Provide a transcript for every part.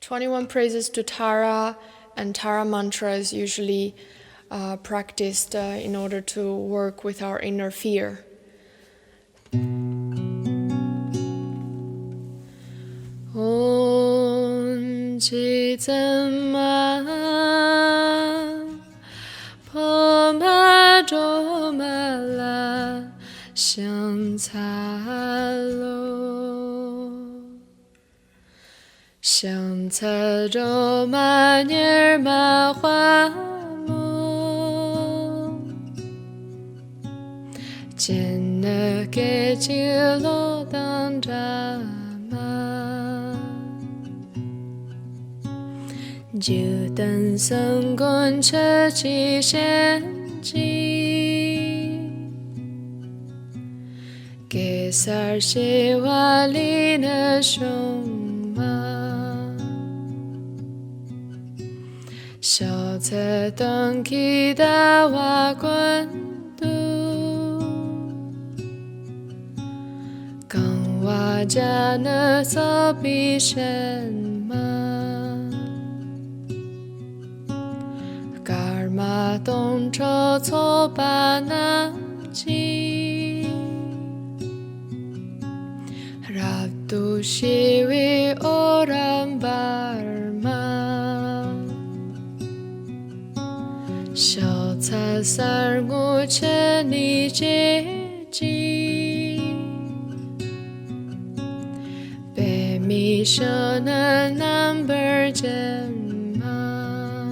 21 praises to Tara, and Tara mantra is usually practiced in order to work with our inner fear. Om Chitama Poma Domala Shantalo Shantado Manir Mahwamo Jenna Kechilo Dandama Ju Dan Sang Gun Che Chi Shen Ji Kesar Shiwa Lina Shoma Shao Tse Dong Ki Da Wa Guan Du Gang Wa Jia Ne So Bi Shen Ma Karma Dong Chou Cuo Ba Nam Ji Rab Du Shi Wi Oram Barma Shao Ca Sar Ngu Che Ni Je Ji Be Mi Shen Nam Ber Jen Ma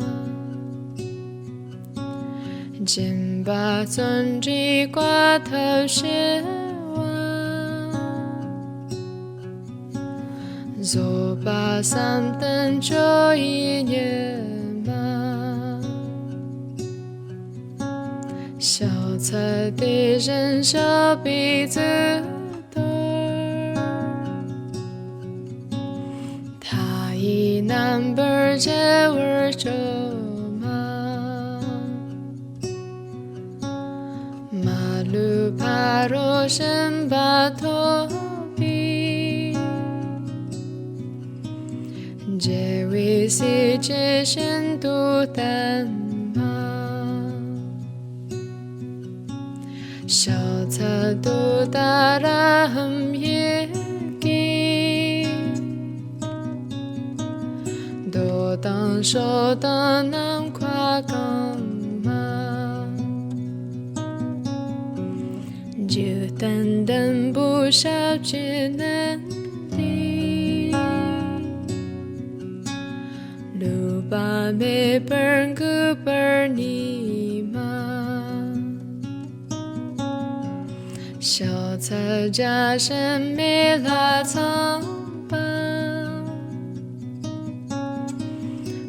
Jin Ba Zun Ji Gua Tao Shi Zo Ba San Den Zhou Yi Nie Ma Xiao Ce Di Ren Shao Bi Zi Du Ta Yi Nan Ber Jie Wer Zhou Ma Ma Lu Pa Ro Shen Ba To Jie Wei Si Jie Shen Du Dan Ma Xiao Ce Du Da Ra Hem Ye Gi Du Dang Shou Dang Nam Kwa Gang Ma Ju Dan Dan Bu Shao Ji Nan Lu Ba Me Bern Gu Ber Ni Ma Xiao Ce Jia Shen Me La Cang Ba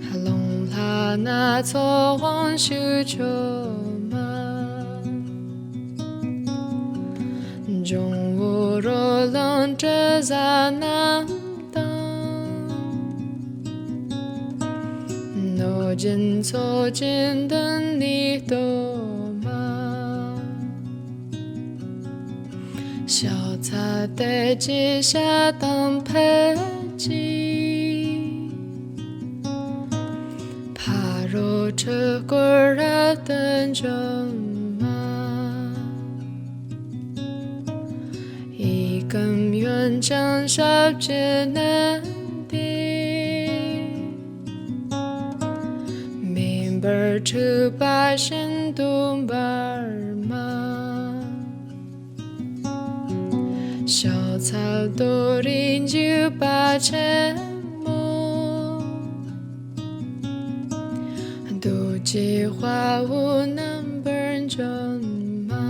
Ha Long La Na Cuo Huang Shu Qiu Ma Zhong Wu Ro Long Zhe Za Nam No Jin Co Jin Den Ni Do Ma Xiao Ca De Ji Xia Dang Pe Ji Pa Ro Che Gu Ra Den Zheng Ma Yi Gen Yuan Zhang Shao Jie Nan Ber Chu Ba Shen Du Bar Ma Xiao Cao Du Rin Ju Ba Chen Mo Du Ji Hua Wu Nam Ber Zhen Ma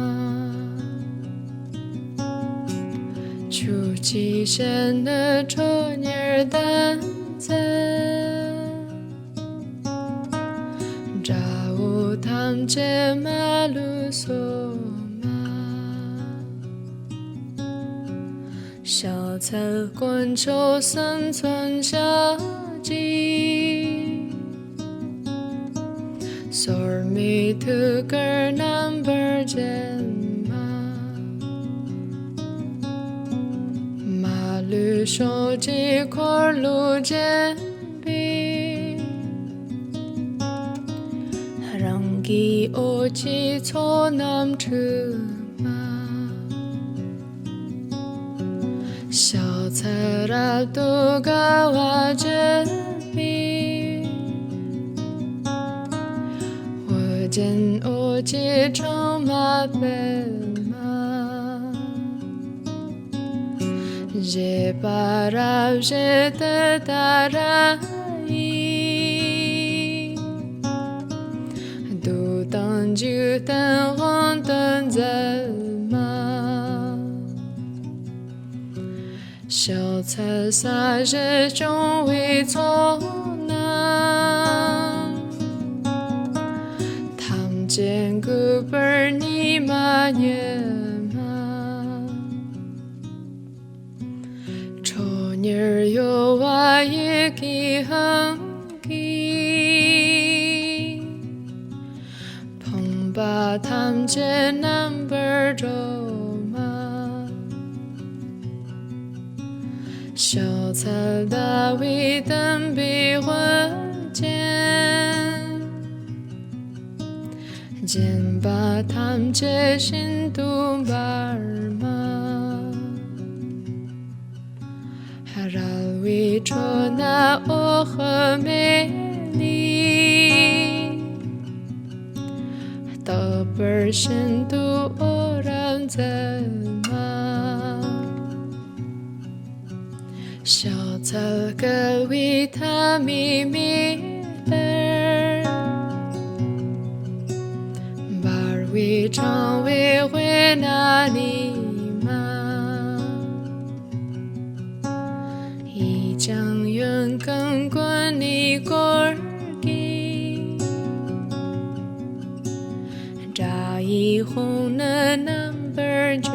Chu Ji Shen Ne Chou Nier Dan Zhen Tam Jie Ma Lu So Ma Xiao Ce Guan Chou San Cun Xia Ji Sor Mi Tu Ger Nam Ber Jian Ma Lu Shou Ji Kor Lu Jian Bi 起错南吃嘛，小菜拉都嘎哇这比，我见我接长马贝嘛，je para je te darai。当就等黄灯怎么？小菜撒热中为错难，tham见个本你嘛也嘛，丑女有娃也给很给。把他们这南边走嘛，小菜大卫等比混见，见把他们这心都巴嘛，还让为着那我和美丽。到本身都偶然在吗？小草个为他秘密儿，把为常为会哪里吗？一将远更滚你过儿给。扎一红的南边正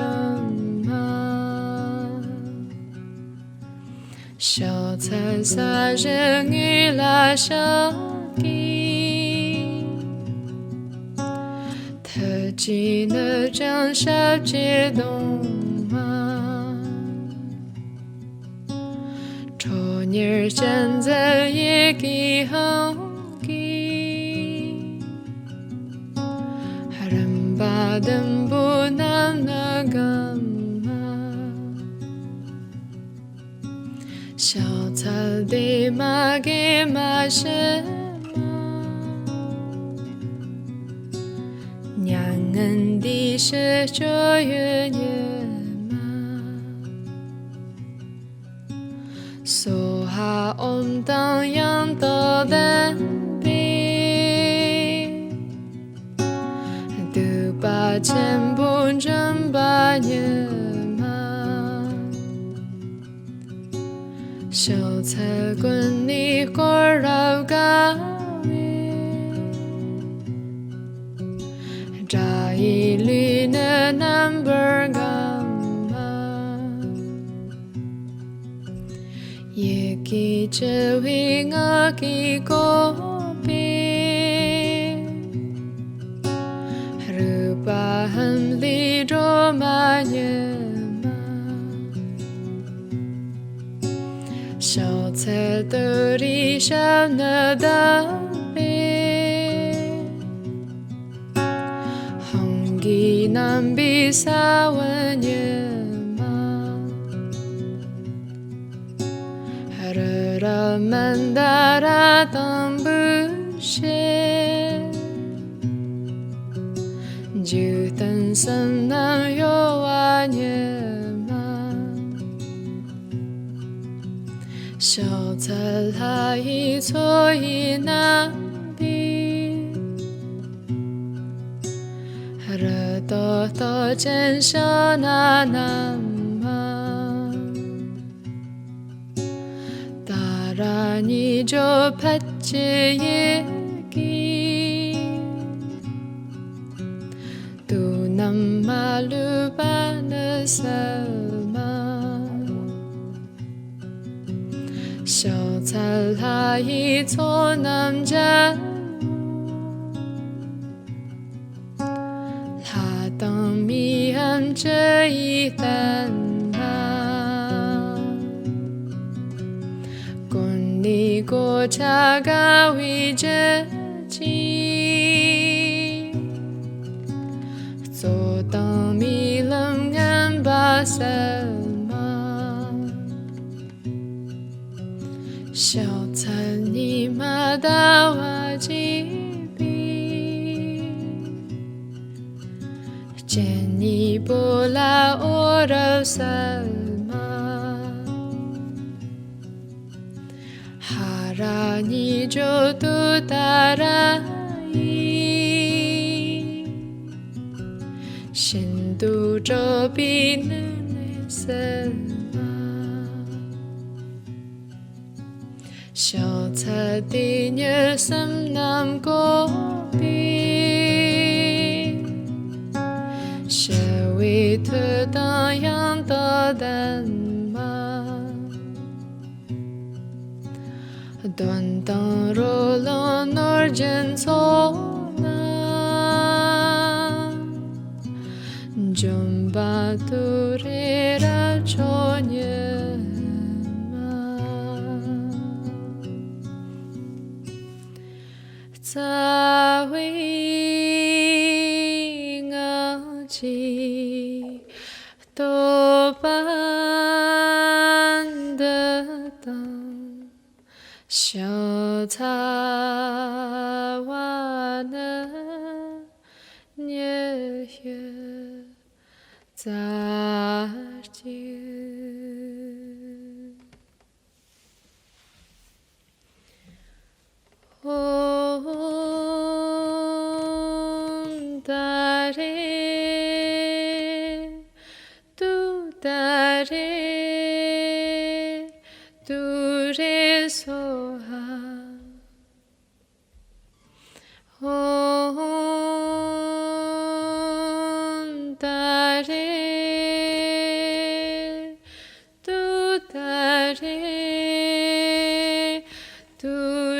嘛，小菜撒热雨拉小给，特技的张小街东嘛，丑女现在也给好给。把灯不能那干嘛？小草的马给马什么？娘恩的是这月夜嘛？说好我们当样的灯比。把钱不挣把年嘛，小菜滚你过绕高尾，扎一缕的南边干嘛，也给这位我给过别。把很离着嘛也嘛，小菜的里上那大杯，红吉南比萨文也嘛，哈拉拉曼达拉当不些。就等生南有娃年嘛，小菜他一错一难比，热多多真少那难嘛，当然你就拍起也给。malu bana sama， 小菜他一错南家，他当米安这一单啊，滚你过茶咖为这鸡。当米冷安巴塞玛，小餐尼玛达瓦吉比，见你不拉我的塞玛，哈拉尼就杜达拉伊，新都这比那那塞玛，小菜地女森南国比，社会特当样的丹马，短当罗罗诺真错那，准把杜瑞拉ço年嘛，在为我记多半的当。小草瓦那年月再见，达嘞，嘟达嘞，嘟嘞嗦哈。达嘞，嘟达嘞，嘟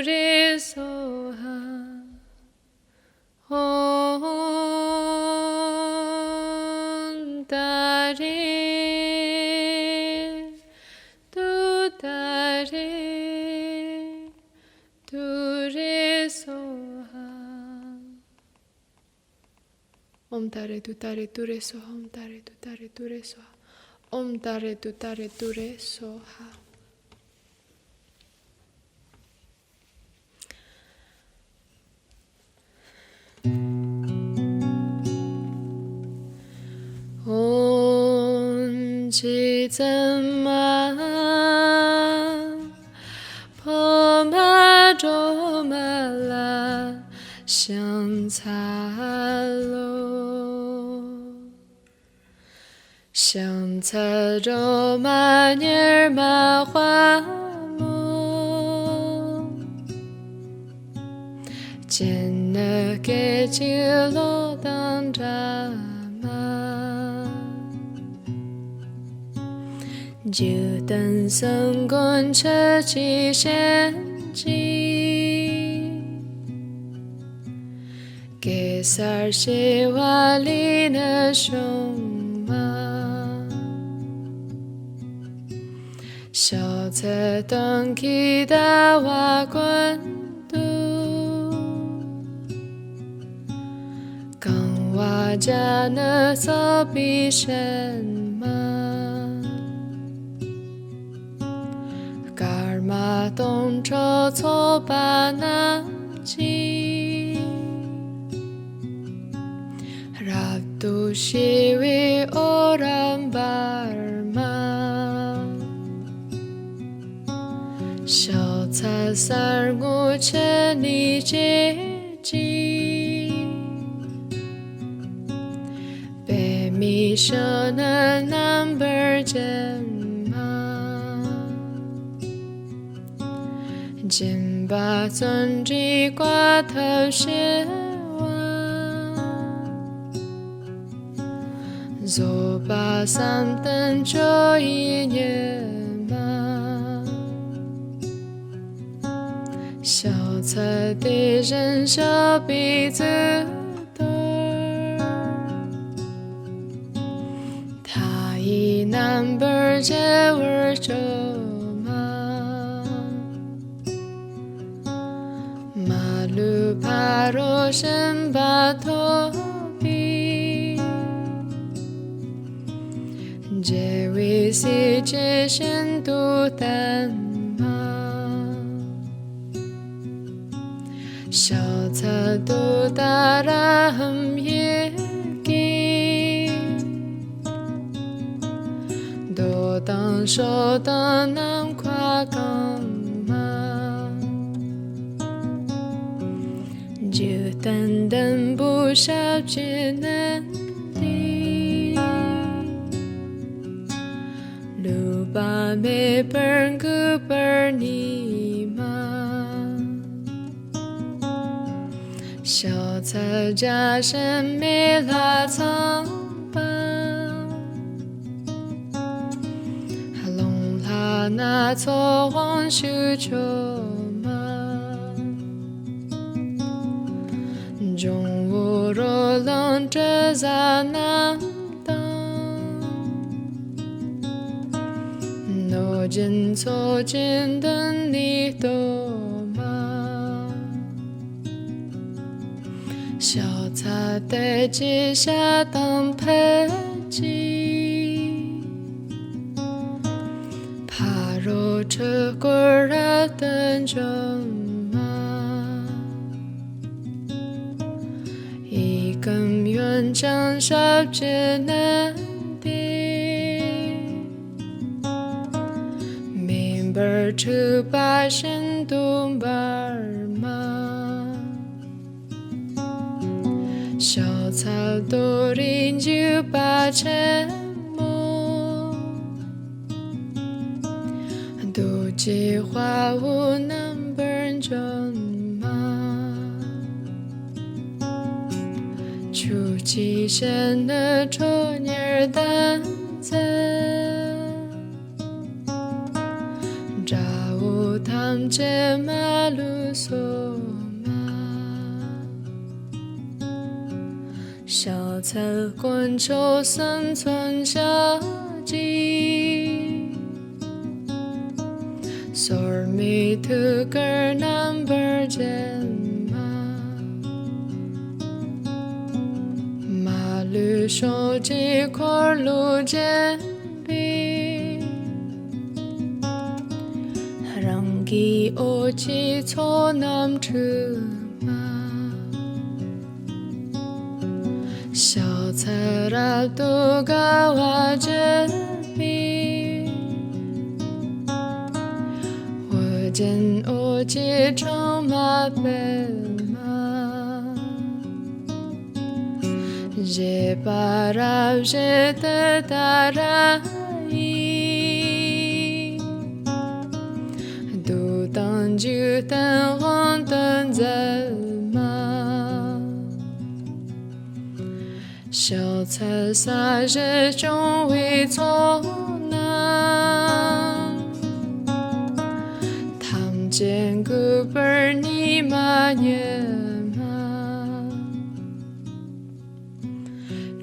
嘞嗦哈。达嘞，嘟达嘞，嘟嘞嗦哈。Om tare tu tare tu re soha, om tare tu tare tu re soha, om tare tu tare tu re soha. Om chi zhen ma, po ma zhou ma la, xiang ca lo, xiang ca zhou ma nier ma hua mo, jian ne ge ji lo dang zha ma, jiu dan seng gun che ji xian ji,给萨西瓦里那熊嘛，小菜当起大瓦滚度，刚瓦家那草比什嘛，嘎尔玛东抽错巴那吉。Ratu shiwi orang Burma, 小菜三五千里接近，北米舍那南边间嘛，金巴尊吉瓜头些。走吧，三等这一年嘛，小菜的人小鼻子多，他一南边接味着嘛，马路爬罗身把头比。这位世界深度淡吗？小草都따라함 얘기都当手的南跨港吗？就单单不少只能的路把每本个本你吗？小草加深没拉苍白，还弄他那错忘需求吗？中午若冷着在南当，我见错见等你多吗？小草在街下当排挤，怕若车过儿等着吗？一根远长少只难的明白出把深度板吗？小草都领就把沉默，都计划无能本真吗？出奇山的抽儿单子，找我趟这马路索吗？小草滚出生存小鸡，索尔米图个南边见吗？马路手机块路肩边，让给我去错南车吗？小草拉都高瓦这边，我见我街上马奔吗？这把拉这的大拉伊，都当就当黄灯在吗？小草洒着中未错难，堂前个本你妈也吗？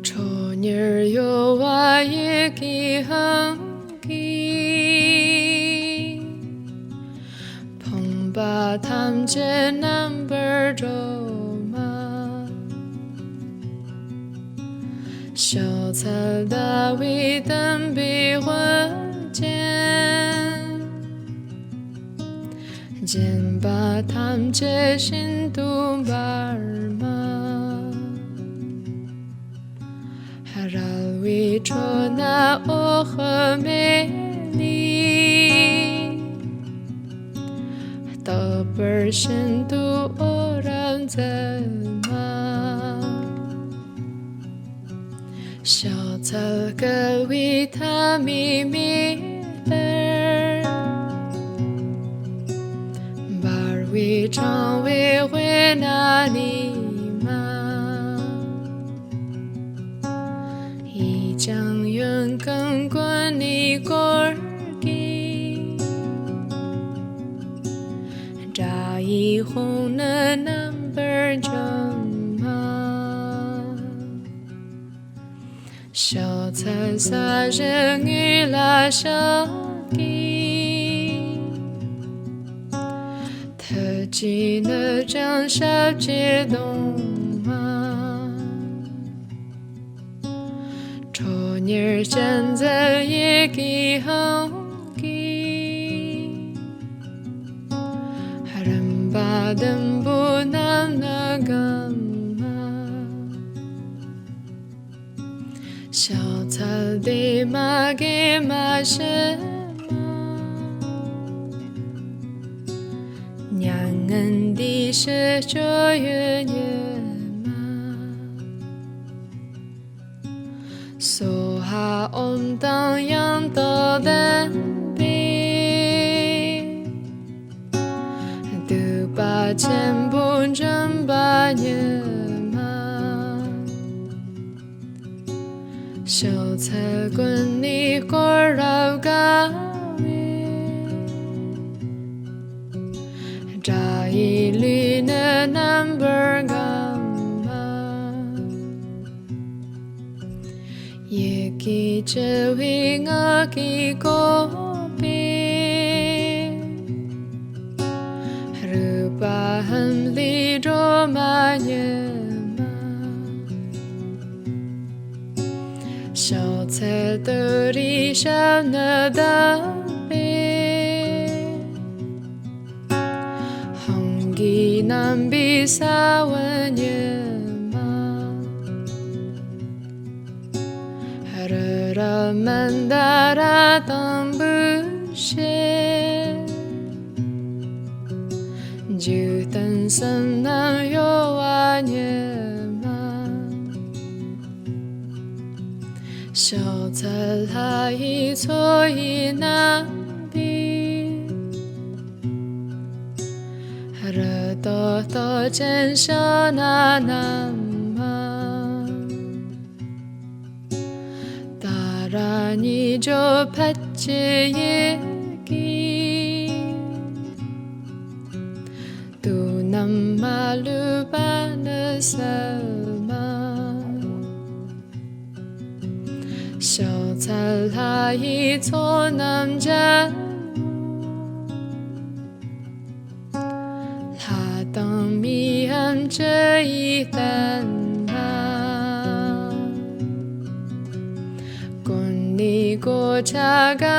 丑女儿有娃也给哼给，碰把堂前南边走吗？小草大卫等比婚间，见把堂前深度板吗？还让为戳那我和美丽，到本深度我让在吗？小草个为他秘密的，把为常为会哪里吗？一江远更滚你过儿给，扎一红的南边正吗？小草洒着雨拉小给，特技的张小姐动吗？丑女일 전자 얘기하기 하름받은 분함 나감마 셔탈디 마게 마시마 냥은 디시 조윤예마 소하 옴당 양도된 비 두바 첸분 전반예마 쇼찰군니 꼬라우가위 자일리는 남버감마 얘기 저윙하기 고비 하루밤 리로 마녀마 쇼찰들이 샤나다비 홍기남 비사원예마 하르라 만다라 덤부시 주던 선남 요완예마 쇼찰하이 소이나비 하루도 전셔나남마 따라니 저 팥지 얘기 또 남말루 바느살마 쇼찰하이 초남자 하당미함 저이단나 꽃니고 자가위저지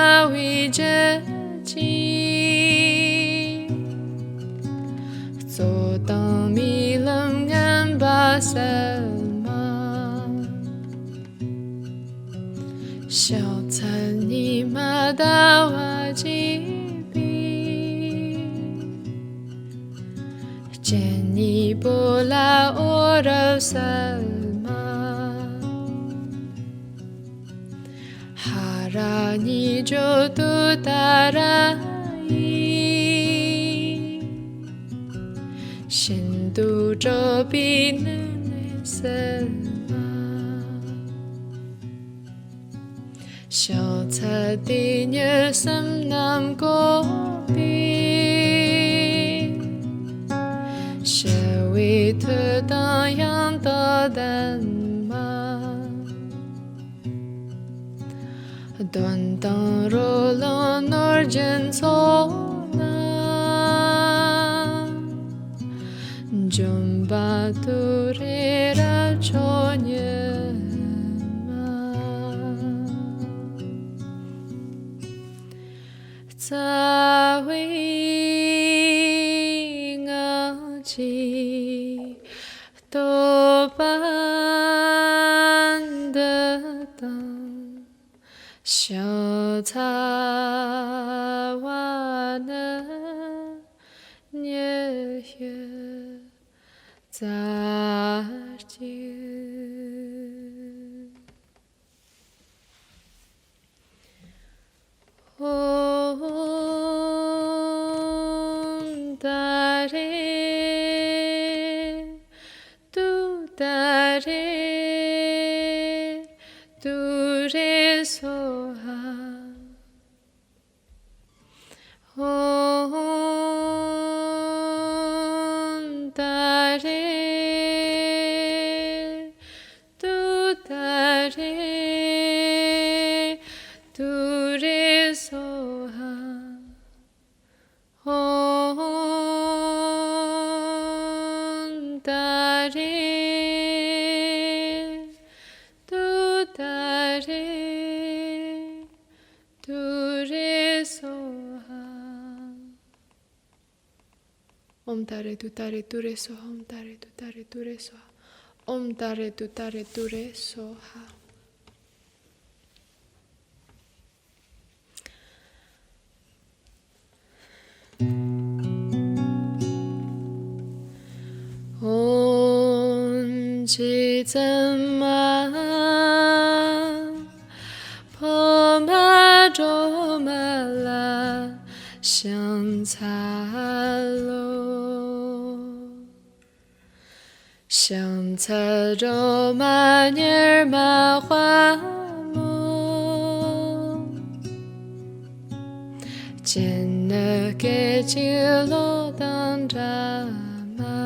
조당미lâm 바살마 쇼찰니마다와지비 제니 볼라 오라살마 하라니 조도 따라이 신도 저비는 살마 쇼찰디녀 삼남고비 셔위 트당 양도단마 돈당로로 놀전소나 좀바두리라 조녀마 자윙하지 또반듯던 쇼타와는 예휴 자지 옴 다레 뚜 다레 뚜레 소하 옴 다레 뚜 다레 뚜레 소하 옴 다레 뚜 다레 Om Tare Tu Tare Ture Soha. Om Tare Tu Tare Ture Soha. Om Tare Tu Tare Ture Soha. Om Chi Tsem Ma Po Ma Jo Ma La Xiang Ca Lo Xiang Ca Zhou Ma Nier Ma Hua Mo Jian Ne Ge Ji Lo Dang Zha Ma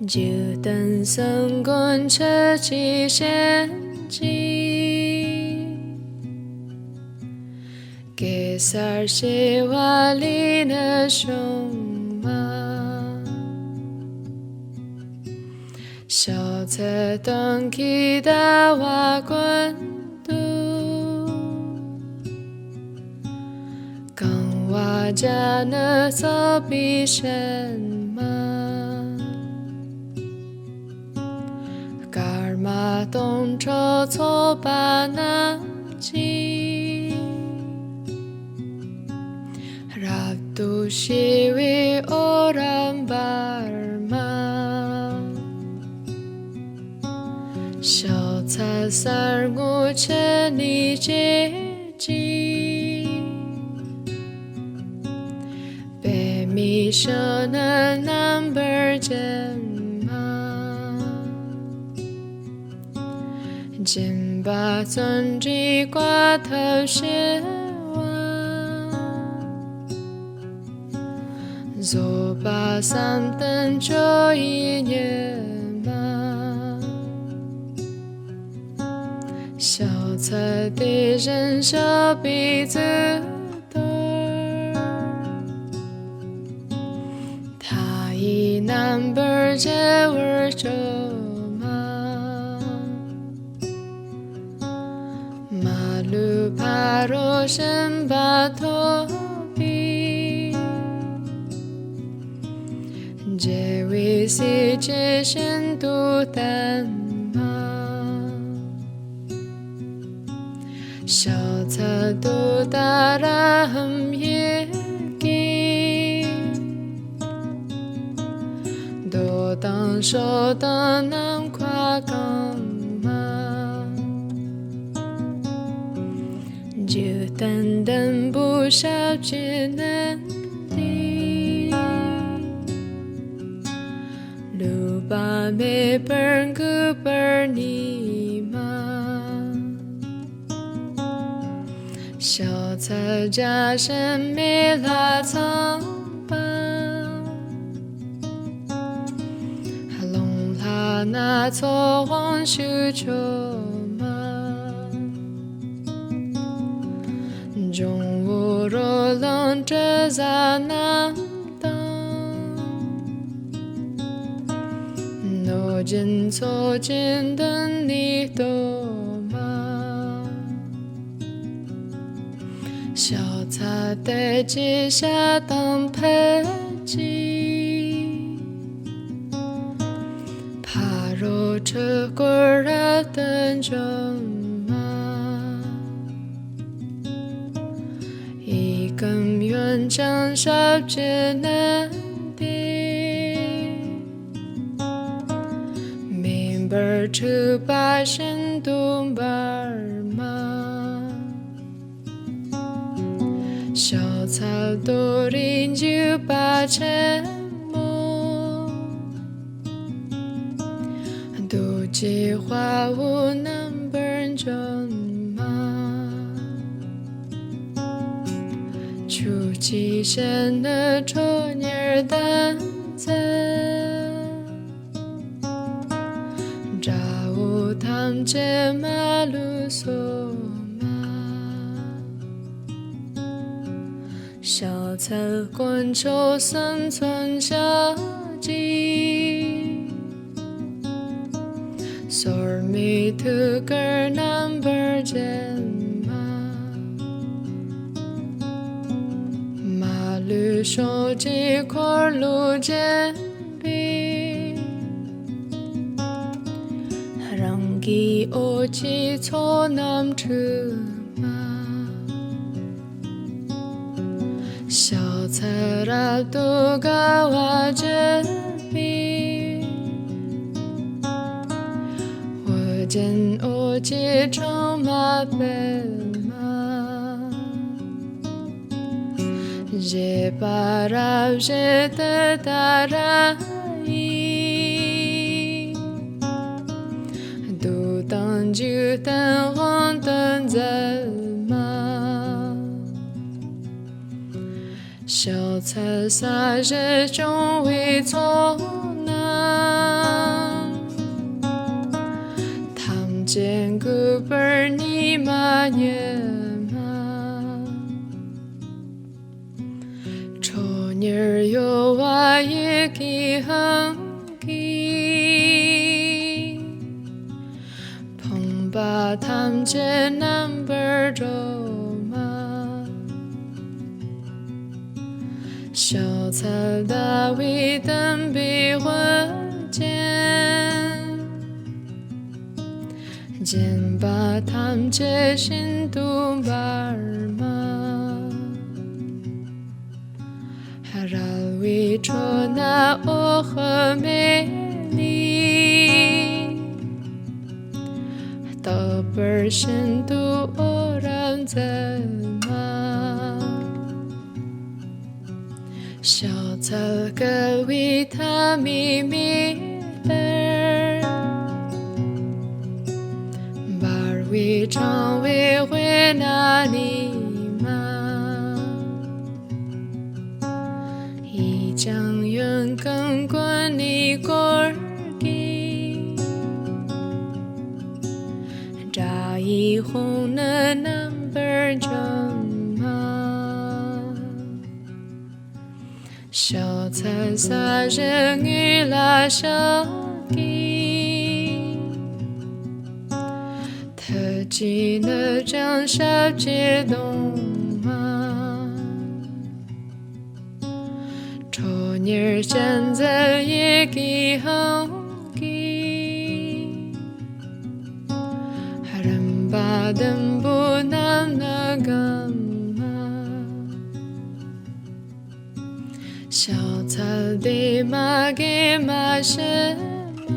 Jiu Dan Seng Gun Che Qi Xian Ji Ge Sar Xi Hua Li Ne Xiong Ma Xiao Ce Deng Qi Da Hua Guan Du Gang Hua Jia Ne So Bi Shen Ma Gar Ma Dong Zhou Cuo Ba Nan Ji Rab Du Shi Wi O Ram Bar Ma Xiao Ca Sar Ngu Che Ni Jie Ji Bei Mi She Ne Nan Ber Jian Ma Jin Ba Zun Ji Gua Tou Xie Zhou Ba San Den Zhou Yi Nie Ma Xiao Ce Di Ren Xiao Bi Zi Der Ta Yi Nan Ber Jie Wer Zhou Ma Ma Lu Pa Ro Shen Ba To Bi Jie Wei Si Jie Shen Du Dan Ma Xiao Ce Du Da Ra Hem Ye Gi Do Dang Shou Dang Nan Kwa Gang Ma Jiu Dan Dan Bu Xiao Jie Nan Di Lu Ba Me Ber Gu Ber Ni Ma Xiao Ce Jia Shen Me La Cang Ba Long La Na Cuo Huang Shu Qiu Ma Zhong Wu Ro Long Zhe Za Nan Dang No Jin Cuo Jin Den Ni Do Ma Xiao Ca De Ji Xia Dang Pe Ji Pa Ro Che Gu Ra Den Zheng Ma Yi Gen Yuan Zhang Shao Jie Nan Di Min Ber Chu Ba Shen Du Bar Ma Xiao Ca Du Rin Ju Ba Chen Mo Du Ji Hua Wu Nan Ber Zheng Ma Chu Ji Shen Ne Zhou Nier Dan Zhen Zha Wu Tam Jie Ma Lu So小菜滚秋生存下季，Sor mi tu ker number jen ma 手机块路肩比，让给我起错南吃嘛，小菜拉都嘎瓦这比，我见我起床嘛贝。Je para je te darai Du tang ju tan hong tan zai ma 小菜撒日中为错难汤见古本你嘛年Nir yo wa ye ki hang ki Pong ba tam je number do ma 小菜大卫等比混见见把tam je心度巴嘛Haralwi chona o khmeli Ta pershin tu oran zema 小草个为他秘密的把为常为会哪里将远更关你过儿给扎一红的 number 正嘛小菜撒人鱼拉小给特技的张小姐动你现在也给好给，人把灯不难那干嘛？小草的马给马什么？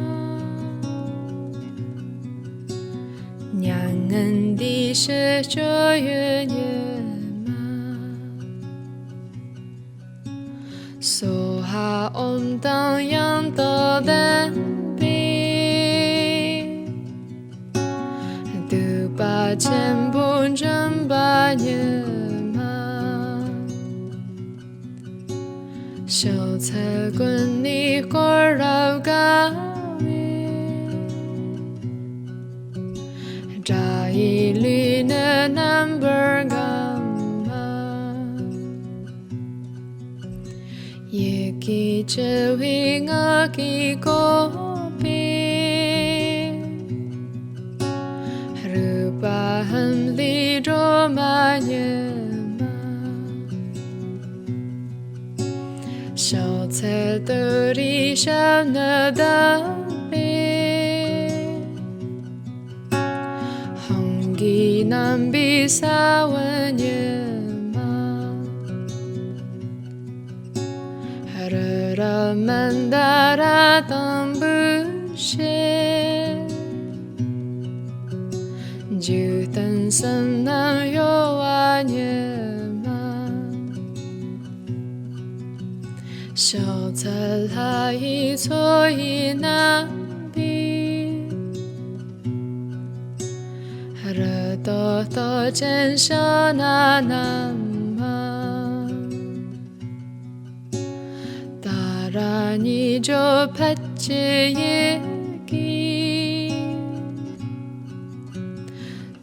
娘恩的是这月月。So ha om tang yang to den bi Du ba qian bu zhen ba nian ma 小菜滚你锅绕嘎扎一缕的 number 嘎也给这位我给告别，日巴很离着嘛年嘛，小菜的里上那大别，红给南比萨文年。Mandara tambushe Jutan sanam yo anyema 小菜来一错一难比 Hara to to chen shana nama Darani jo patche yeki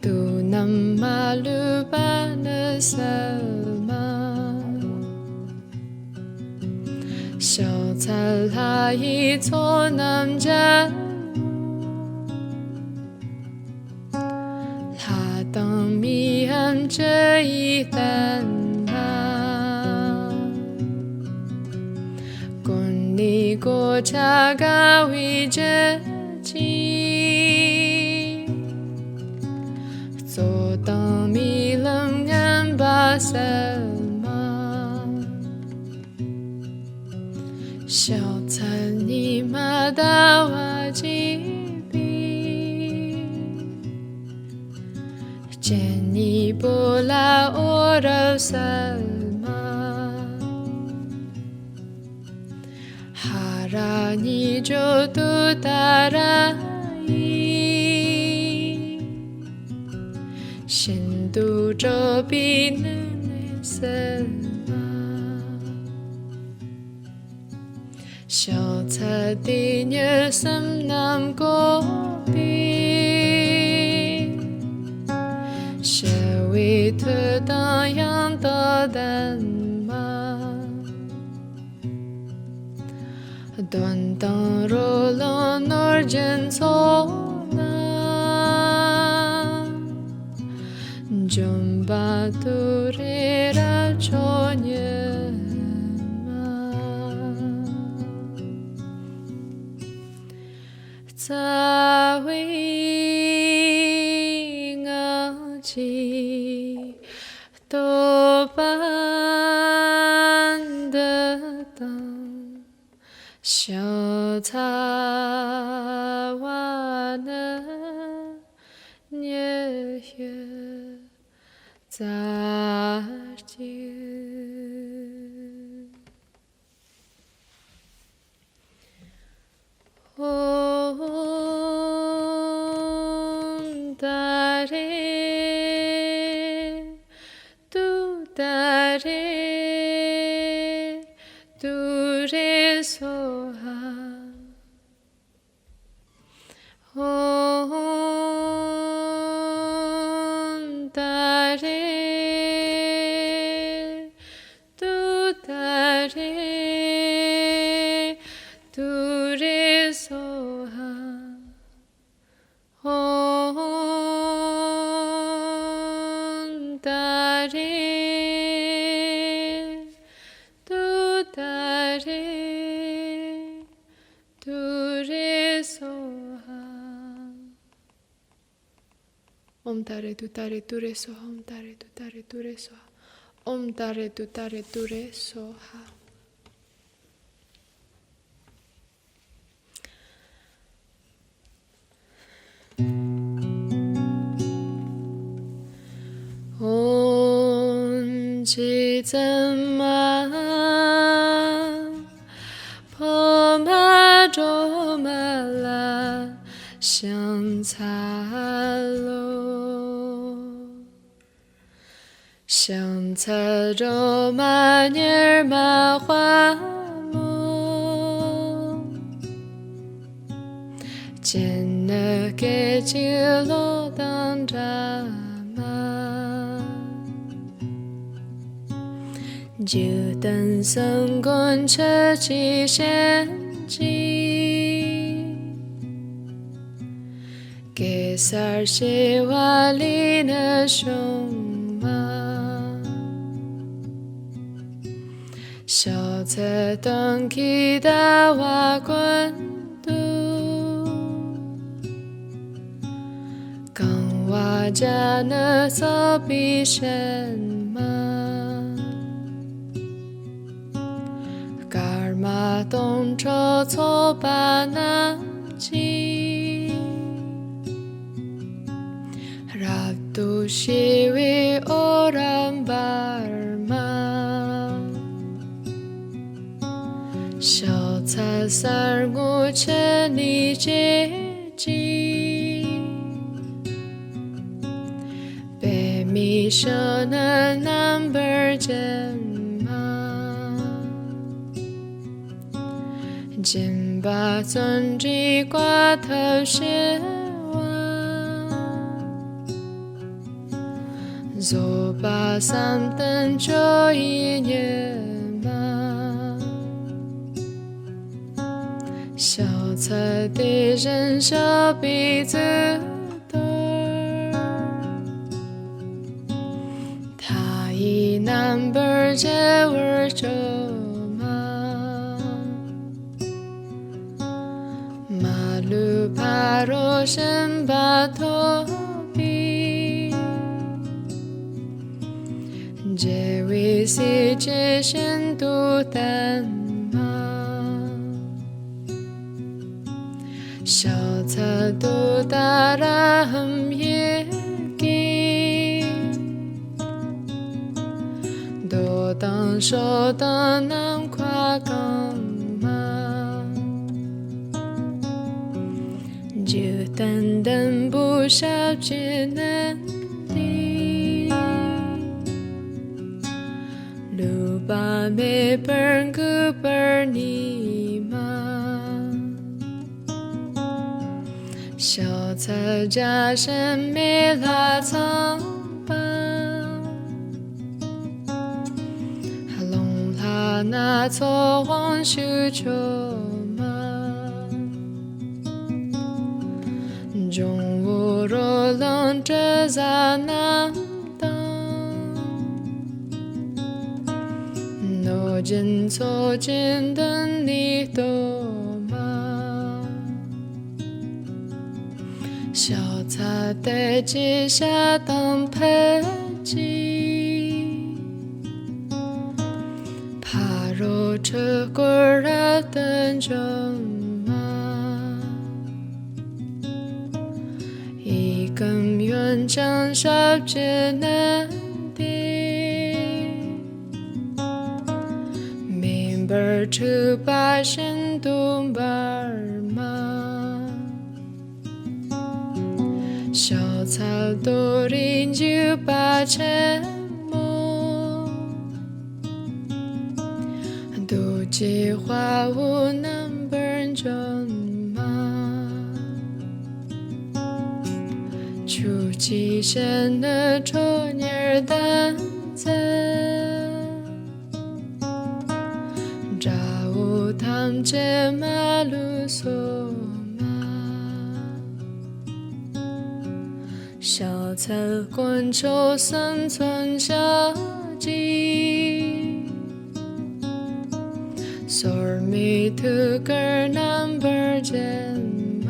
Tu nam malu bana sama 小菜来一错南家他当米ham这一单 고차가 위저지 소담이 름간 바살마 셔찬이 마다와지비 제니 볼라 오라살마 하라니 조도 따라이 신도 저비는 에셀마 셔차디녀 삼남고비 셔위 투다양 떠단마 돈땅로 런얼젠 소나 좀바두리라 초녀마 자윙아지 또반듯던 셔타와는 예혀 자지 온다레 두다레 두레소하 온다레 두다레 두레소하 온다레 두다레 두레소하 옴다레 두다레 두레소하 옴다레 두다레 두레소하 옴다레 두다레 두레소하 온지zem마 포마조말라香菜喽，香菜肉麻泥麻花木，见了给几罗当扎嘛，就等生滚车起先机。Kesar Shewalina Shoma Shelter Donkey Dawa Gwandu Gangwa Jana Sobi Shenma Karma Dong Cho Tsoba Namji Rabdu Shiwi Oram Barma Shelta Sarngu Cheni Jeji Bemi Shona Number Gemma Jimba Zonji Gua Tao Zoba Samten Joyi Nyema Xiao Ce Di Zhen Xiao Bi Zi Dor Ta Yi Nan Ber Jie Wer Zhou Ma 바로 신바토비 제위시 제신도 단마 샤차도 다람 예기 도당 쇼당 남과 강마 주단단 부샵지는 루바메 벌그 벌니마 셔차자신 밀라청바 할롱라나 초원슈초마 종우로 런저자남 노진 소진 등리 도마 셔차 대지 샤당 패지 바로 저거라던 점마 이금 연장 샵지는 bertu passion dumbarma shao cao do rin ju ba chen mo du ji hua wu nan burn zhong ma chu ji shen de zhou nier dan zhen 탐제 마루소마小草滚秋生存夏季 솔미 투걸 남벌젠마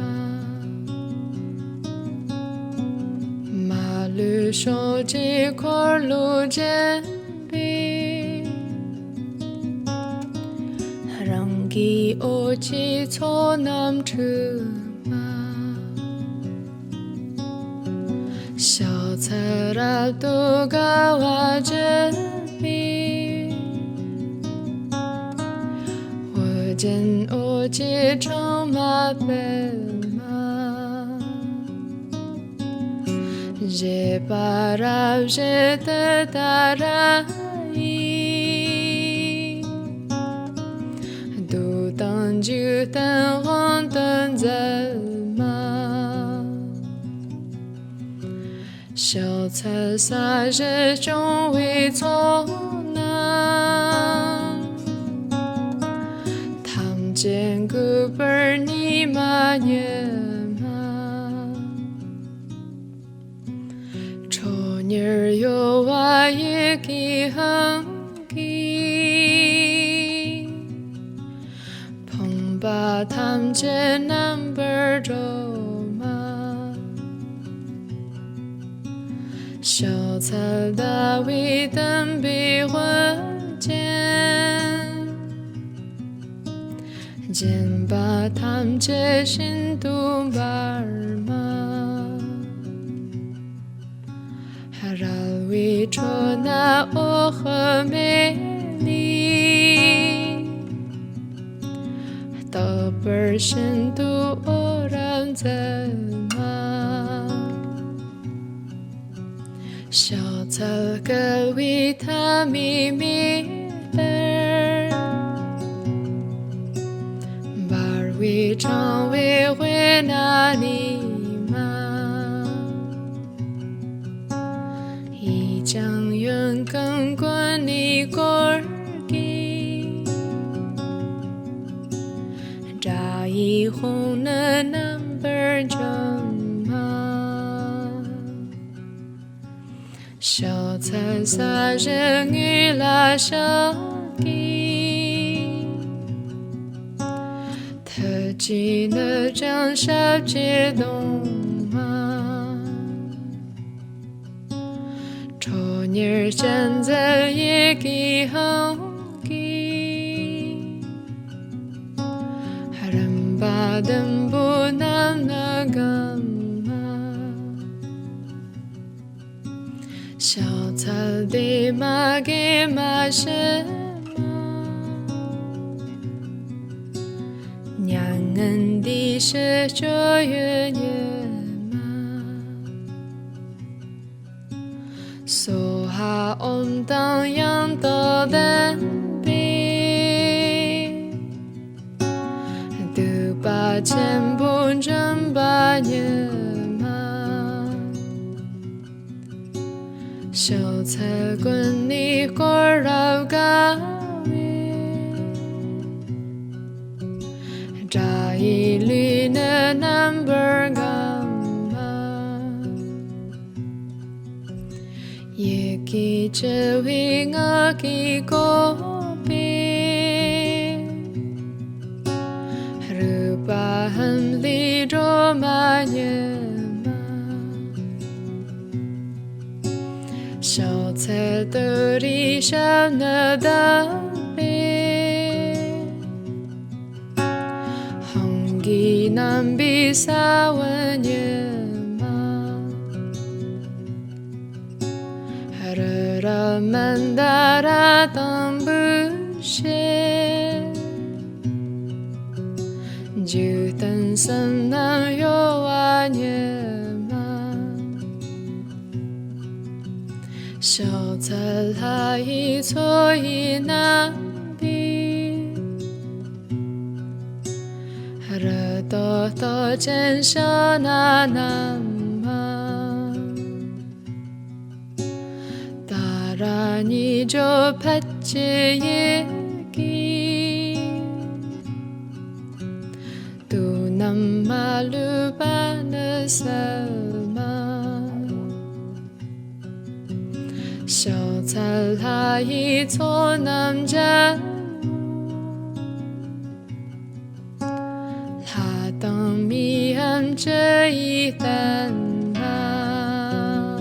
마루 쇼지 콜루젠비 기 오지 초남츠마 셔차라도 가와제비 워젠 오지 초마벨마 제바랍 제드다라이当就当黄灯在吗？小菜撒热中为错难，汤见个本你妈也嘛，丑女儿有娃也给很给。把탐제 number 조마小草大卫等比混见见把탐제 신도 말마 하랄위 초나 오흐메리 더 벌신도 오람 zel마小草个维他秘密的bar维常维会那里吗一将远更滚你过儿给扎一红的 number 正吗小菜撒人鱼拉小给特记得将小街动吗？초녀 잔자 얘기하기 하람받은 분함 나감마 小草地马给马什么？娘恩的是卓越野马，苏哈翁当阳到单边，都把钱不挣把年。小菜滚你锅绕咖啡，炸一缕的南边干嘛？也给这位我给过别，日巴很离着马年。小菜들이 샤나다레 홍기 남비 사원예마 하르라 만다라 덤부셰 주던 선남 요와예小菜它一错一难比，热多多真小那难嘛，大然你就拍起一个，都那马路把那什么。小菜它一错难家，他当米安这一单嘛，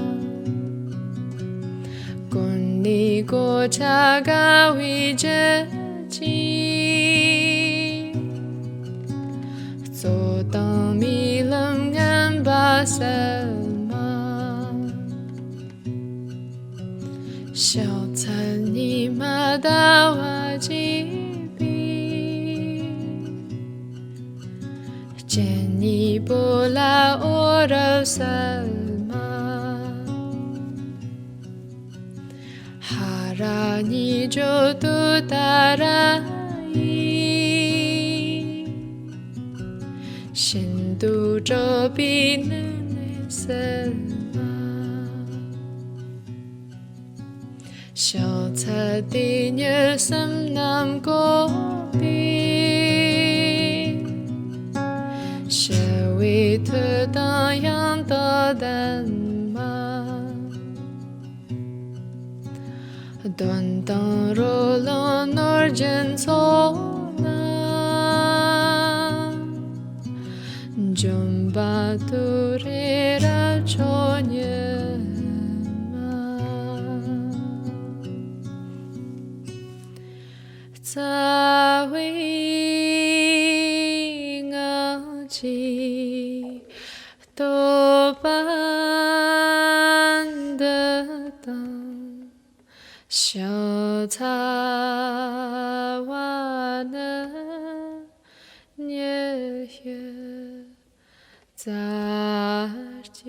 滚你过茶咖为这鸡，做当米冷安巴塞。小菜你马达瓦吉比，见你不拉我的什么，哈拉你就都达拉伊，心都着比那什么。小菜的女生南过比，社会特当样的单嘛，短当罗浪诺真错那，准把杜瑞拉ço年。在为我记多半的当小菜瓦那年月在见。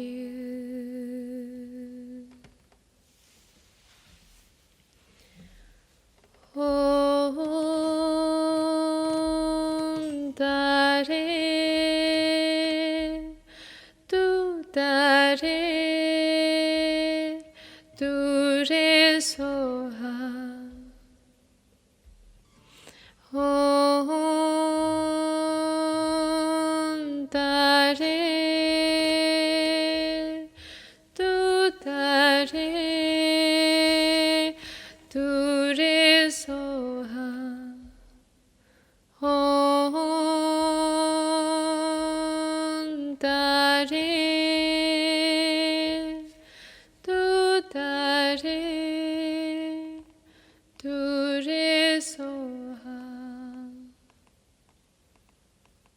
두레 소하 온다레 두다레 두레 소하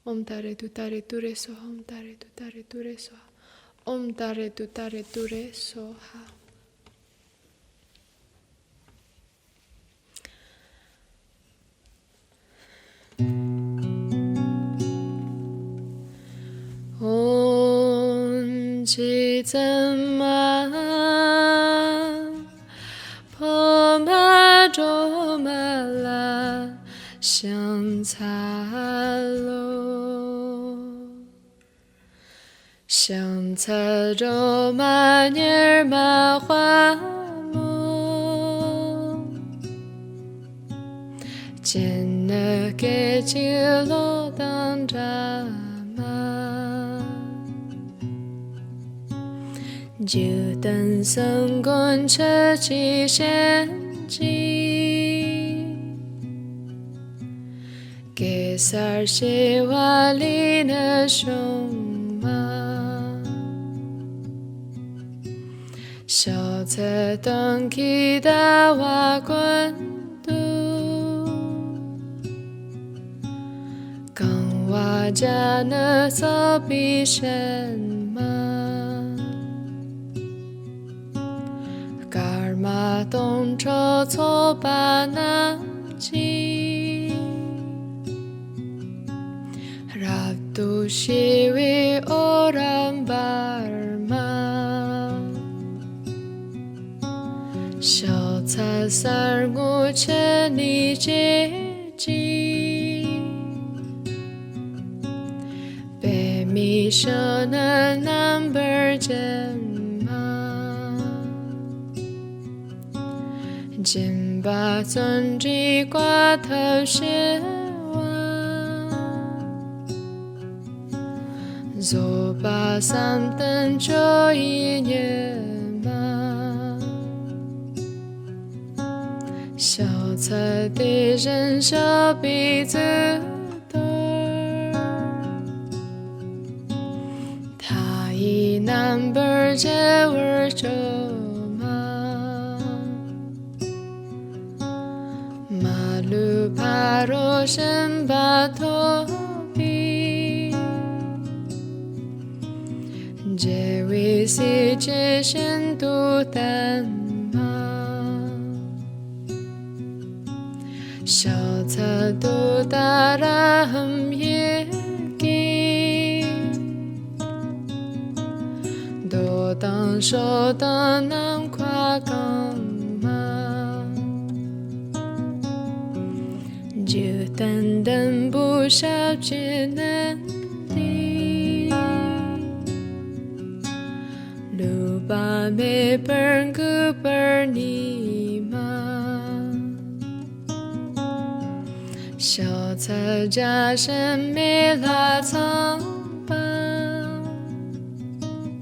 Om Tare Tutare Ture Soha. Om Tare Tutare Ture Soha. Om Tare Tutare Ture Soha. Om Chi Tsem Ma Po Ma Jo Ma La Xiang Ca Lo Xiang Ca Zhou Ma Nier Ma Hua Mo Jian Ne Ge Ji Lo Dang Zha九等僧观彻其显机，给萨西瓦里那凶嘛，小菜当起大瓦滚度，刚瓦家那扫比神嘛。马东车错把那吉，拉杜西维欧然巴尔玛，小菜三儿五千里接吉，北米舍那南边见。金巴尊trí qua thơ xế dô ba san tân cho y nhé ma xiao ce di zhen xiao bi zi dor ta yi nan ber jie wer zhou lu paro shen ba to bi je wi si je shen du dan ma xiao ce du da ra hem ye gi do dang shou dang nan kwa gang九等等不少只能的，路把没本个本你嘛，小菜加上没拉苍巴，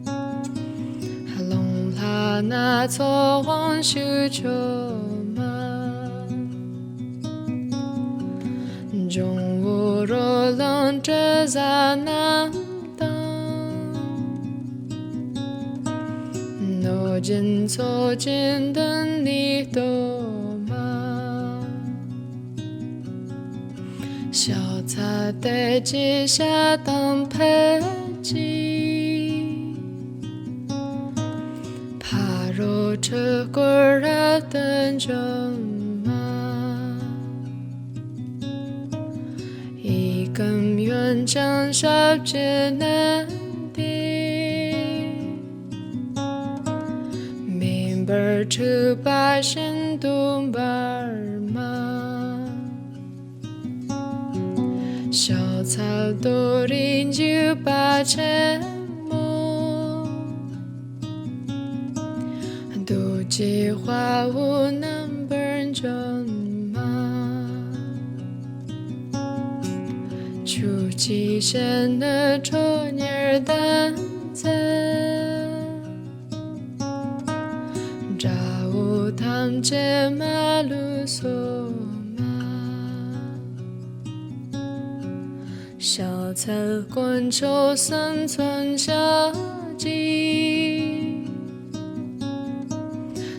哈龙拉那错黄树球。中午若冷着在南当，我今错见等你多吗？小菜在街下当排挤，怕若车过儿等着。更远江少只难的，明白出把深度巴尔玛，小草多林就把沉默，都计划无能本真。出奇山的抽尼尔单子，扎乌汤街马路索马，小菜滚球生存下鸡，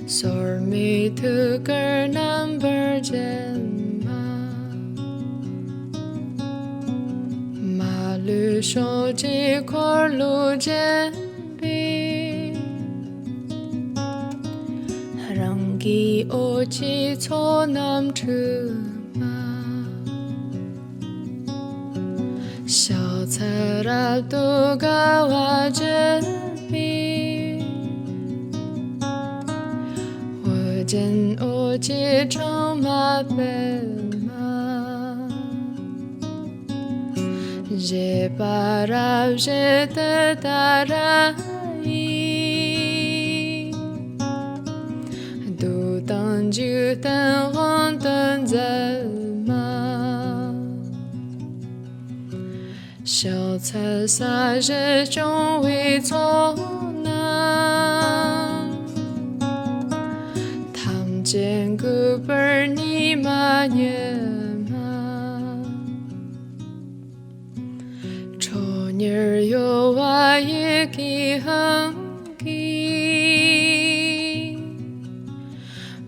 索尔米图格南边见。手机块路肩边，让给我记错南车马，小菜拉都嘎瓦这边，我见我记成马背马。Je para je te darai Du tan ju tan hon tan zalma 小菜撒着中为错难탐见그 별你马年초녀 여와의 기항기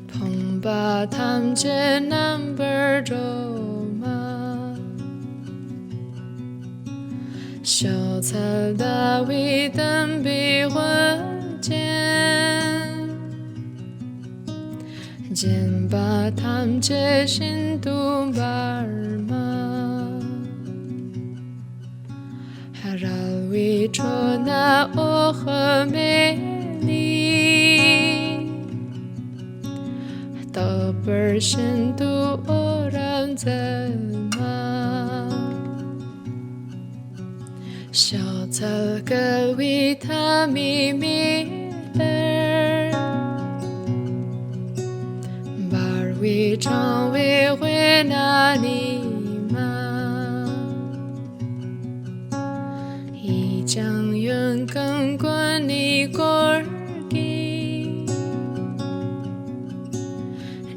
펑바 탐제 남벌조마 小菜大卫等比混见见把탐제 신도 말마 하랄위 초나 오흐메리 더블 신도 오란자마 小草个维他米米尔巴维常维会那里吗一江远更滚你过儿给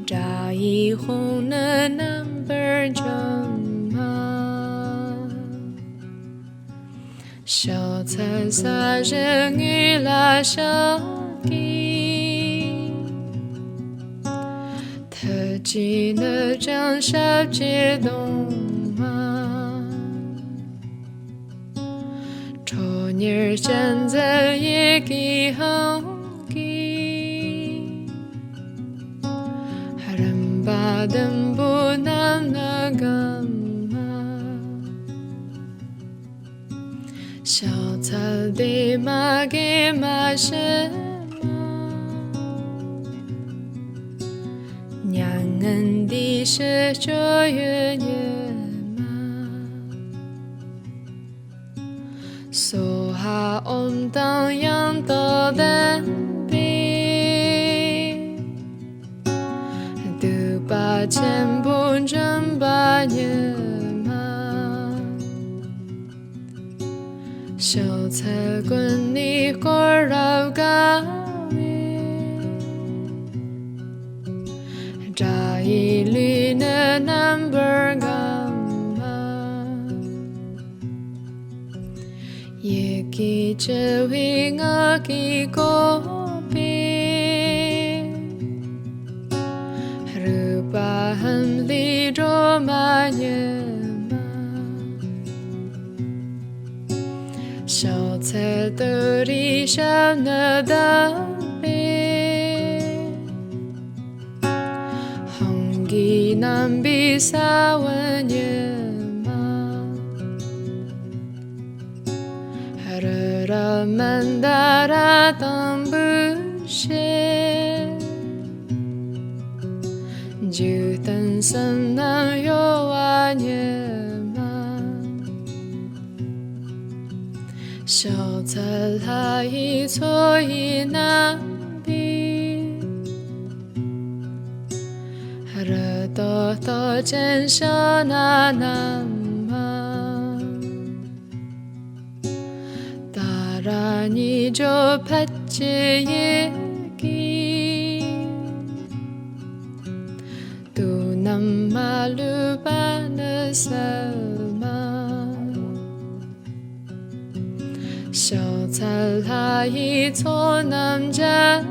扎一红的南边正小菜撒人鱼拉小鸡特技的长小街动吗초녀现在也给好给人把灯不能那个小草的马给马什么娘恩的是这月夜吗苏哈当阳的单边都把钱不挣把年小菜滚你过绕高扎一缕的南边干嘛也给这位我给过边日把很离着马年小菜的里上的大杯红吉南比萨文也嘛热热曼达拉当不些就等生南有万年小菜它一错一难比热多多见小那难嘛大然你就拍起也给都那马路般的色小菜它一错南家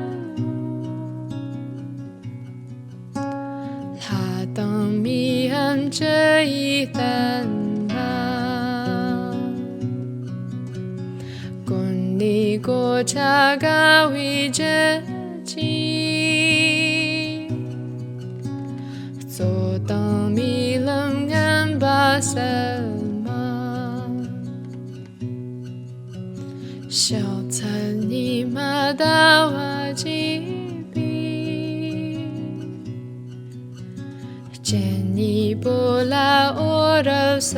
他当米安这一单啊 차가 위저지 조당 밀음간 바살마小餐你马达瓦吉比见你不拉我的萨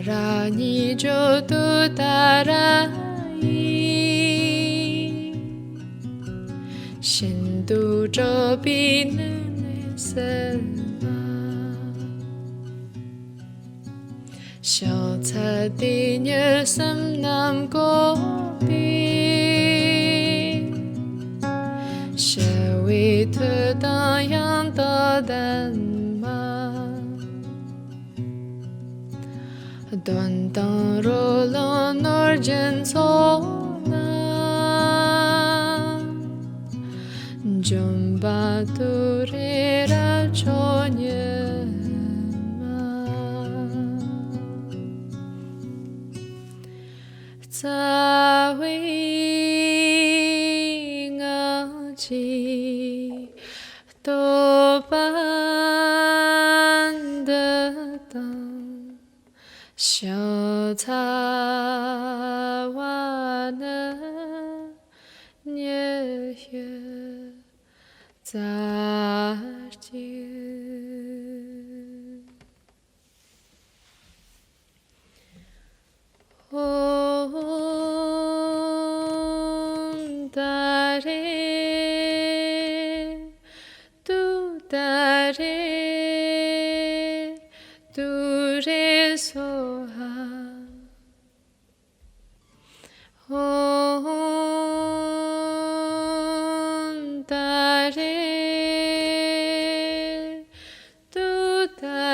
하라니 조도 따라이 신도 저비는 에셀마 셔차디녀 삼남고비 셔위 트다양 떠단마 Don don rolo norjen sona Jumba turera chonyema Zawi ngaji Toban 小草花的年月再见。哒嘞，嘟哒嘞，嘟嘞嗦。哒嘞，嘟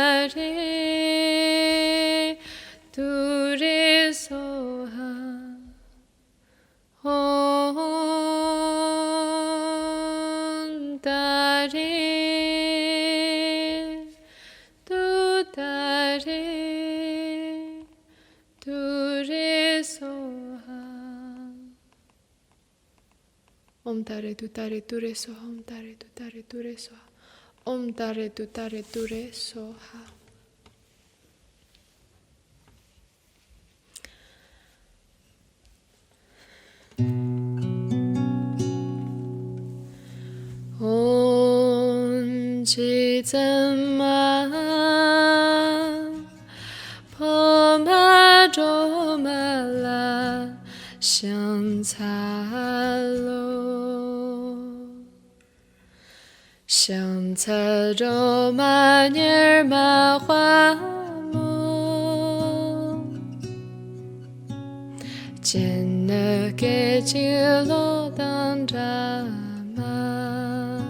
哒嘞，嘟嘞嗦哈，哒嘞，嘟哒嘞，嘟嘞嗦哈。Om tare tu tare ture soha, om tare tu tare ture soha, om tare tu tare ture soha. Om chi zama po ma do ma la xiang ca lo 香茶肉麻尼儿麻花木，见那个吉罗当扎嘛，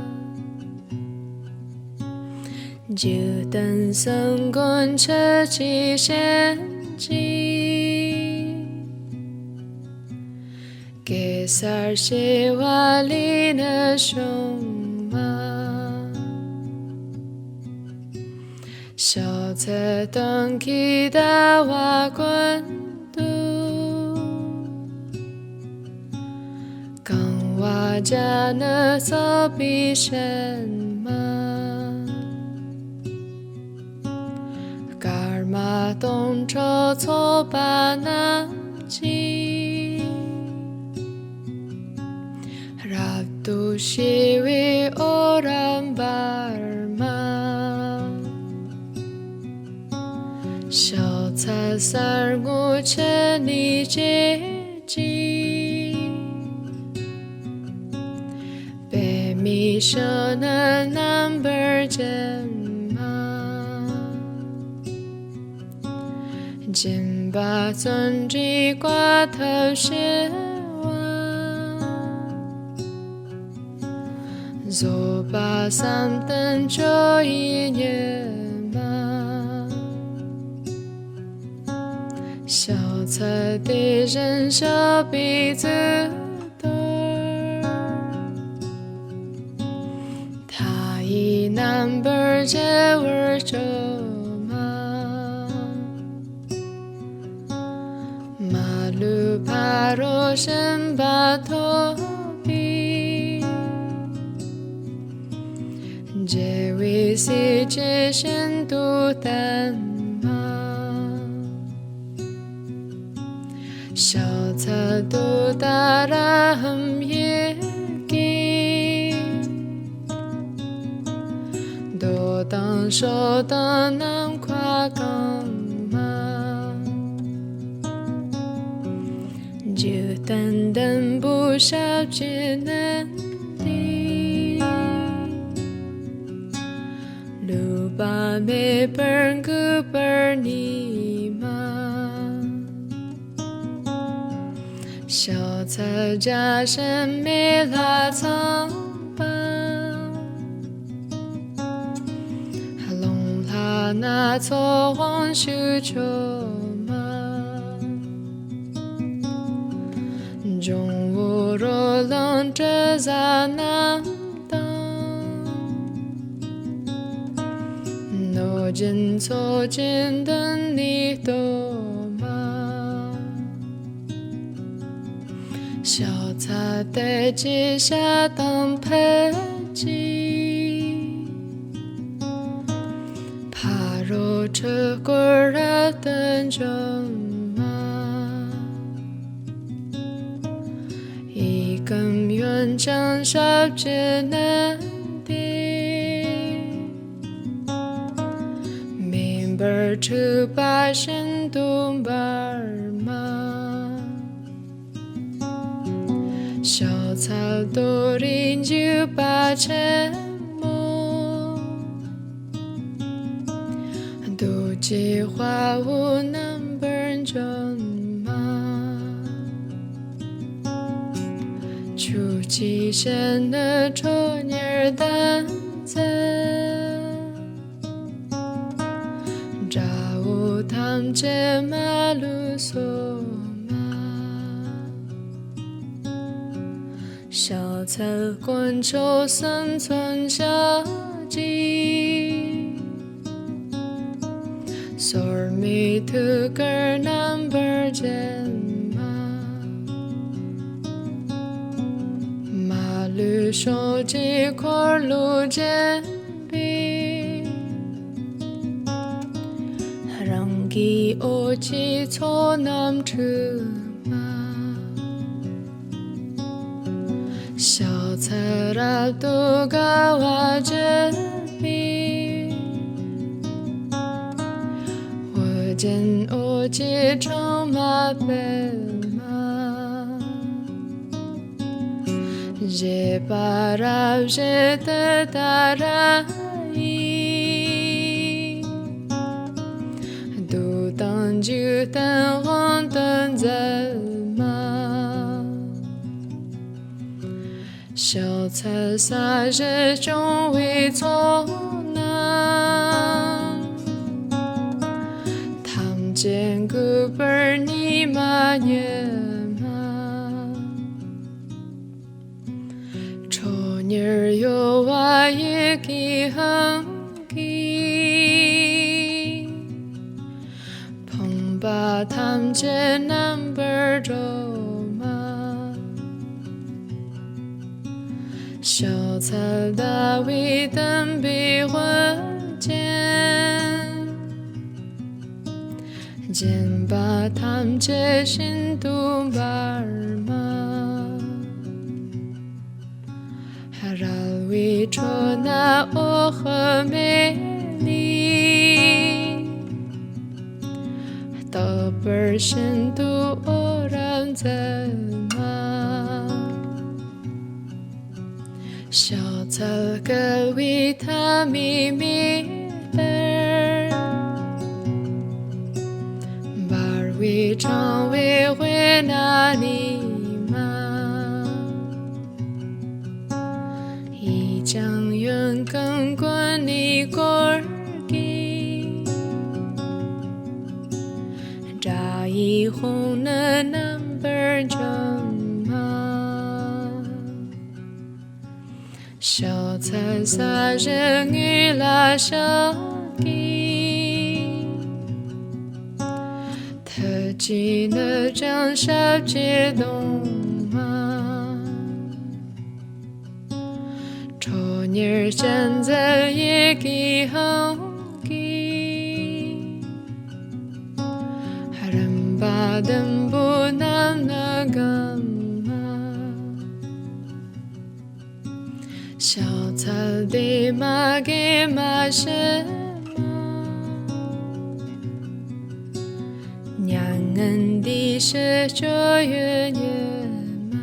就等生滚车起先机，给萨西瓦里那熊。小菜当起大瓦滚度，刚瓦家那草比什么？嘎尔玛东抽错巴那吉，拉杜西维欧然巴尔玛。 小菜三儿五千里接近，北米舍那南边见嘛，金巴尊吉挂头些哇，左巴三等就一年。 小菜的人小鼻子多，他一南边接味着嘛， 바로 신바토비 제위시지 신도단마 셔차도 따라함 얘기 도당 쇼당 남과강마就单单不少只能的路把没本个本你吗小草加深没拉苍白还龙他那错忘许久中午若冷着在南当노진 소진等你多吗小草在地下当陪机怕若车过了等着更远长少只能的明白出把深度把吗小草都领就把沉默都计划无能本中出其身的抽年单子找我趟这马路索马小草滚出生存小鸡索尔米图格南本真绿手机块路肩壁让给我起错南车马小菜拉都高瓦这比我见我起床马背Je para je te tarai Du tang ju tang hong tang zai ma Xiao cai sa je zhong wei cuo nan Tam jian gu ber ni ma ye Nyer yo wa ye ki hang ki Pong ba tam je nam ber zhou ma Xiao cai da wei dan bi huan jian Jian ba tam je xin du ba ma让为着那我和美丽到本身都偶然在吗小草个为他秘密的把为常为会哪里将远更过你过儿给扎一红的南边正吗小菜撒人鱼拉小给特记得将小街动吗？초년 전에 얘기한 게 아름다운 분한 나가마 小草地马给马什么？娘恩的是这月夜吗？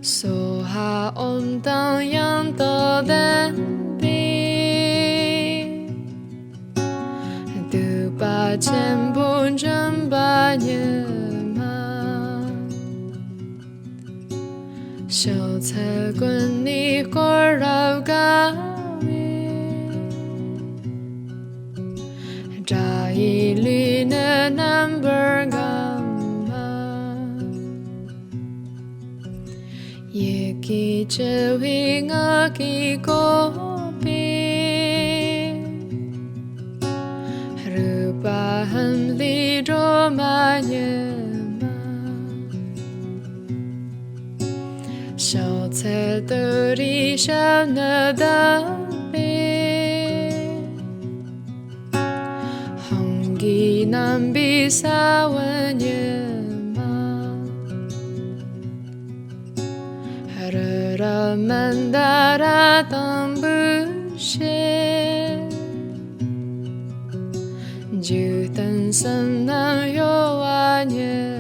苏哈翁当阳到的背，都把钱不挣把年。小菜馆里锅绕咖啡，炸一缕的南边干嘛？也给这位我给过别，日把很里着嘛年。小菜들이 샤나다 배 홍기 남비 사원예마 하르라 만다라 덤부셰 주던 선남 요와예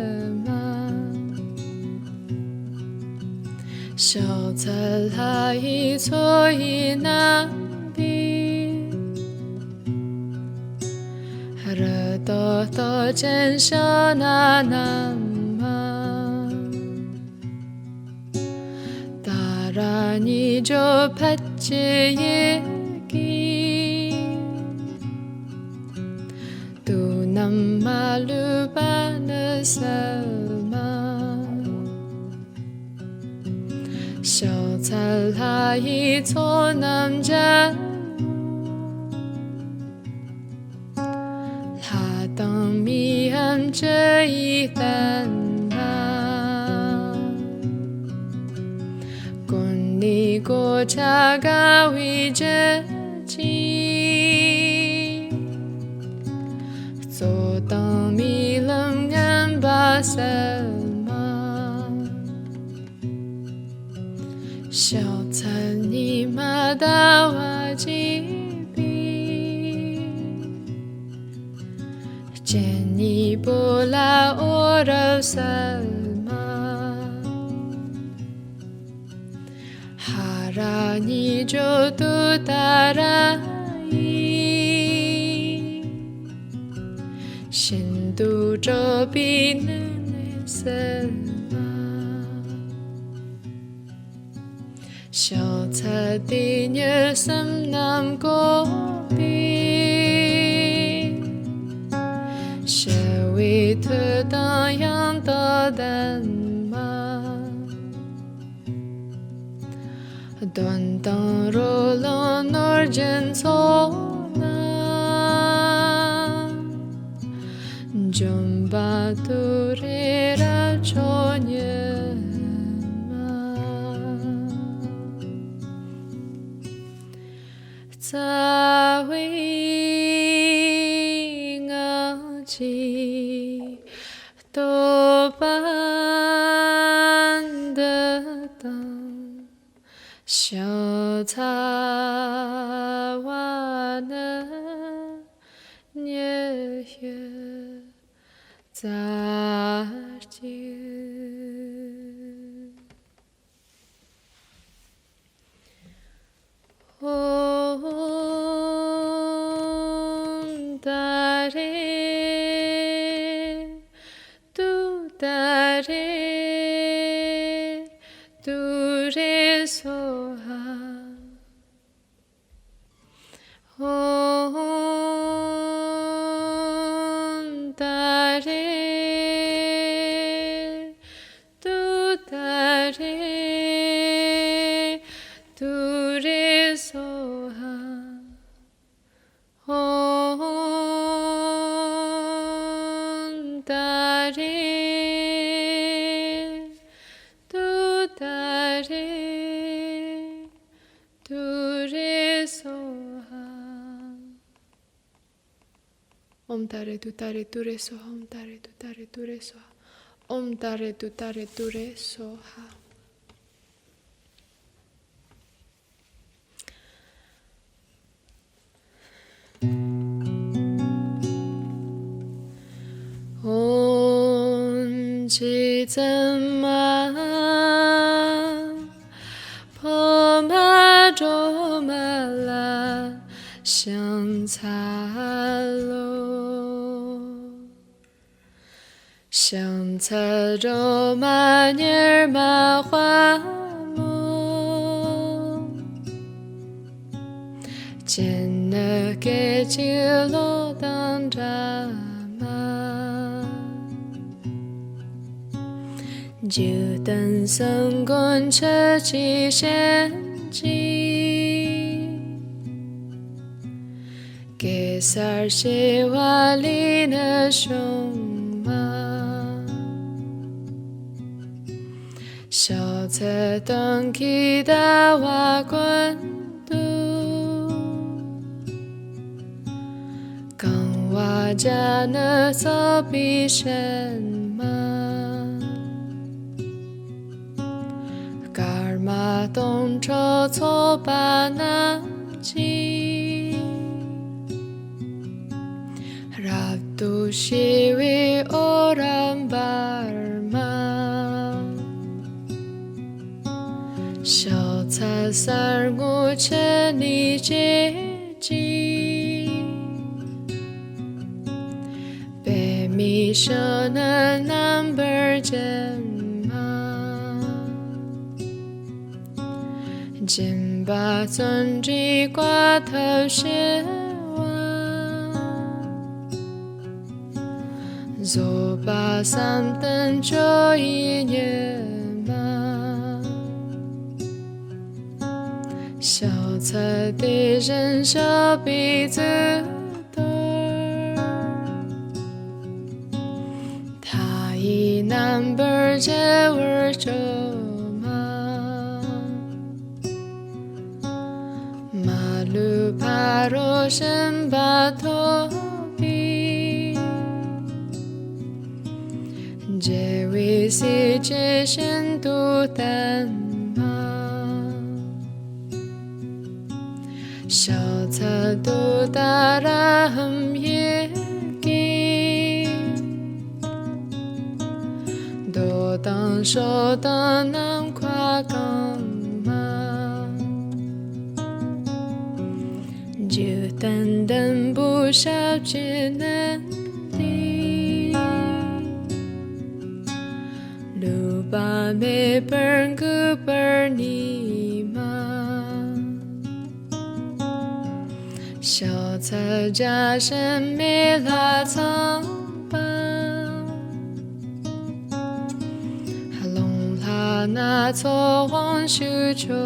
小菜来一撮一南比，热多多真小那南嘛，따라니 저 팥지 얘기, 또 남말로 바나살마.小菜来一撮남자他当미함这一单啊꼰리 고차가 위저지做当미lâm ngàn ba 살마小菜你马达瓦吉比，见你不拉我的山马，哈拉你就都达拉伊，心都着比那那山。小菜的女生南国比，社会特当样的单嘛，短当罗浪那人错那，准把杜瑞拉ço年。在为我记多半的当小菜瓦的年月再见。두레 소하 온다레 두다레 두레 소하 Om Tare Tu Tare Ture Soha. Om Tare Tu Tare Ture Soha. Om Tare Tu Tare Ture Soha. Om Chi Tsem Ma Po Ma Jo Ma La Xiang Ca Lo Xiang Ca Zhou Ma Nier Ma Hua Mo Jian Ne Ge Ji Lo Dang Zha Ma Jiu Dan Seng Gun Che Qi Xian Ji Ge Sar Xi Hua Li Ne Xiong Ma Xiao Ce Deng Qi Da Hua Guan Du Gang Hua Jia Ne So Bi Shen Ma Gar Ma Dong Zhou Cuo Ba Nam Ji Rab Du Shi Wi O Ram Bar Ma Xiao Ca Sar Ngu Che Ni Jie Ji Bei Mi She Ne Nam Ber Jian Ma Jin Ba Zun Ji Gua Tou Xie Zhou Ba San Den Zhou Yi Nie Ma Xiao Ce Di Ren Xiao Bi Zi Der Ta Yi Nan Ber Jie Wer Zhou Ma Ma Lu Pa Ro Shen Ba To Bi Jie Wei Si Jie Shen Du Dan Ma Xiao Ce Du Da Ra Hem Ye Gi Do Dang Shou Dang Nam Kwa Gang Ma Jiu Dan Dan Bu Xiao Jie Nan Di Lu Ba Me Ber Gu Ber Ni Ma Xiao Ce Jia Shen Me La Cang Ba Long La Na Cuo Huang Shu Qiu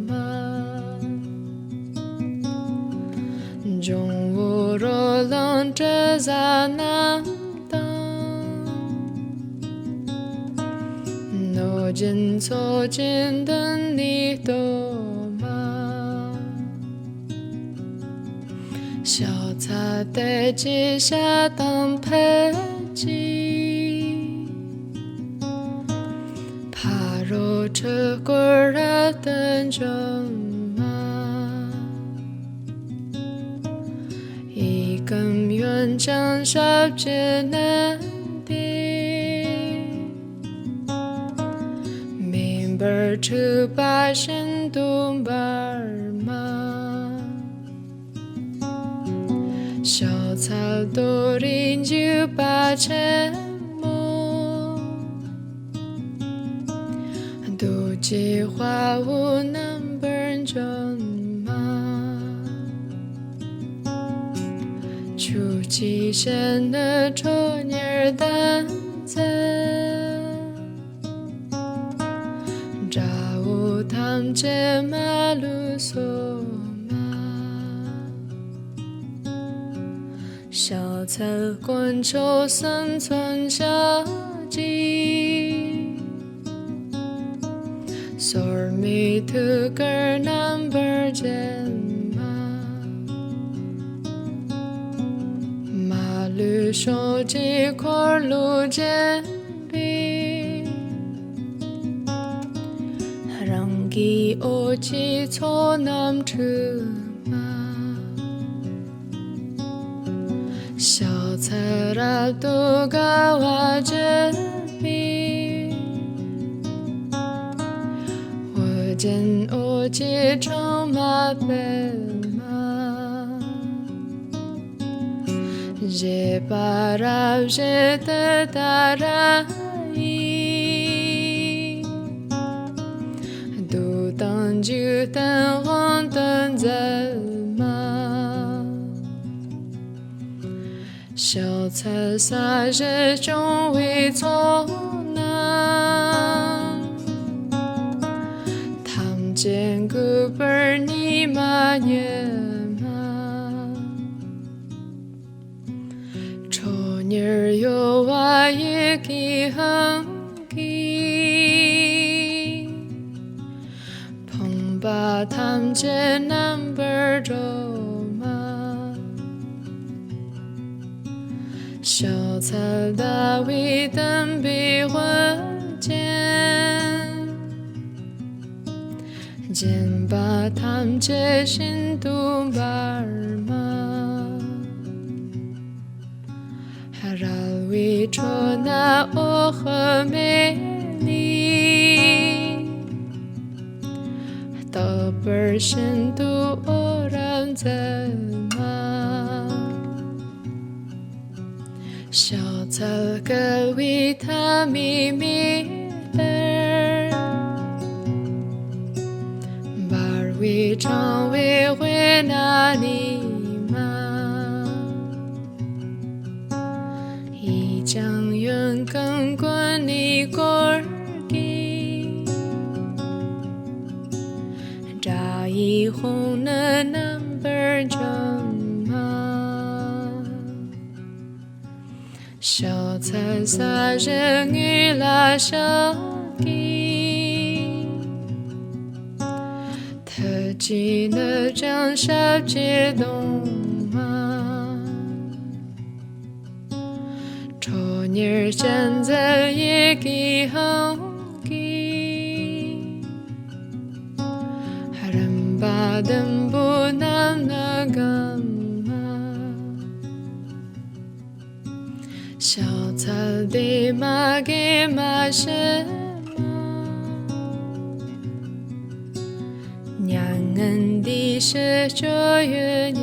Ma Zhong Wu Ro Long Zhe Za Nam Dang No Jin Cuo Jin Den Ni Do Ma Xiao Ca De Ji Xia Dang Pe Ji Pa Ro Che Gu Ra Den Zheng Ma Yi Gen Yuan Zhang Shao Jie Nan Di Min Ber Chu Ba Shen Du Bar Ma Xiao Ca Du Rin Ju Ba Chen Mo Du Ji Hua Wu Nan Ber Zheng Ma Chu Ji Shen Ne Zhou Nier Dan Zhen Zha Wu Tam Jie Ma Lu So小菜滚秋生存小鸡 Sor mi tu ker number jen ma 手机块路肩比，让给我起错南吃嘛，小菜拉都嘎哇这比，我见我起床嘛贝。Je para je te darai Du tang ju tang hong tang zi ma 小菜撒日中为错难汤见古本你嘛也Nir yo wa ye ki hang ki Pong ba tam je number do ma 小菜大卫等比混见见把tam je心度巴嘛Haralwi chona o khmeli Ta pershin tu oran zema 小草个为他秘密的把为常为会哪里将远更关你过给扎一红的 number 中嘛小菜撒人鱼拉小给特技的张小街动你现在也给好给，人把灯不能那干嘛？小草的马给马什么？娘恩的是这月月。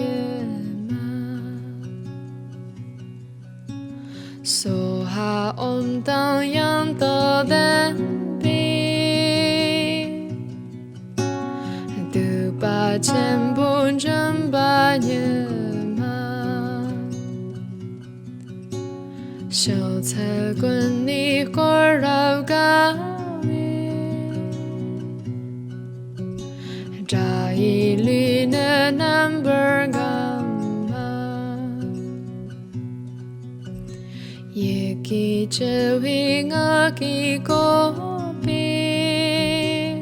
So ha om tang yang to den bi Du ba chen bun zhen ba ye ma 小菜滚你过绕嘎咪扎一缕的 number 嘎也给这位我给过别，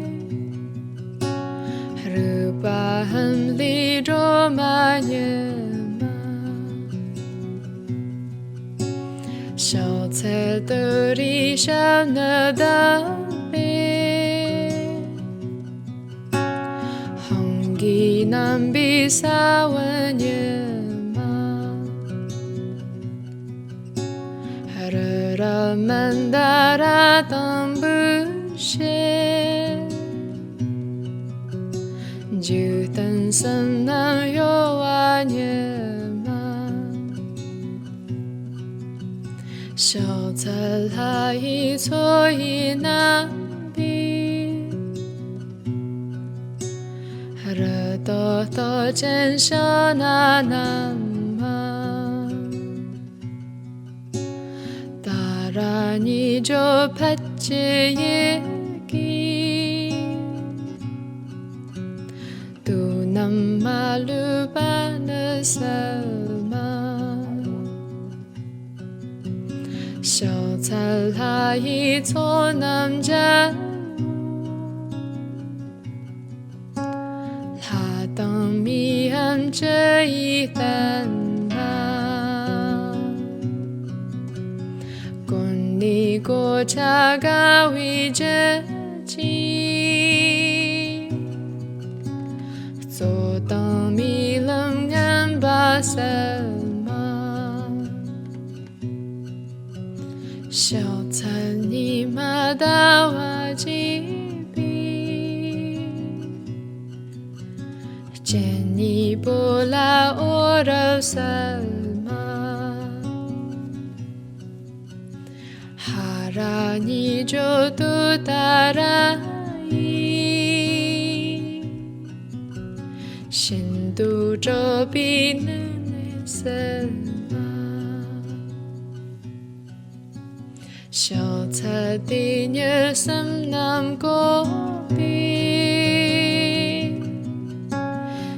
日巴很离着嘛也嘛，小菜的里上那大别，红给南比萨文也。Mandara tambushe Jutan sanam yo anyema 小菜来一错一难比 Hara to to chen shana nama Rani jo patche yeki Tu nam malu bana sama 小菜来一错南站他当米安这一单 chaga wijeji zo dang mi lam ngan ba selma xiao can ni ma da wa ji bi见你不来我的selma 하라니 조도 따라이 신도 저비는 selma 小菜的月深南过壁，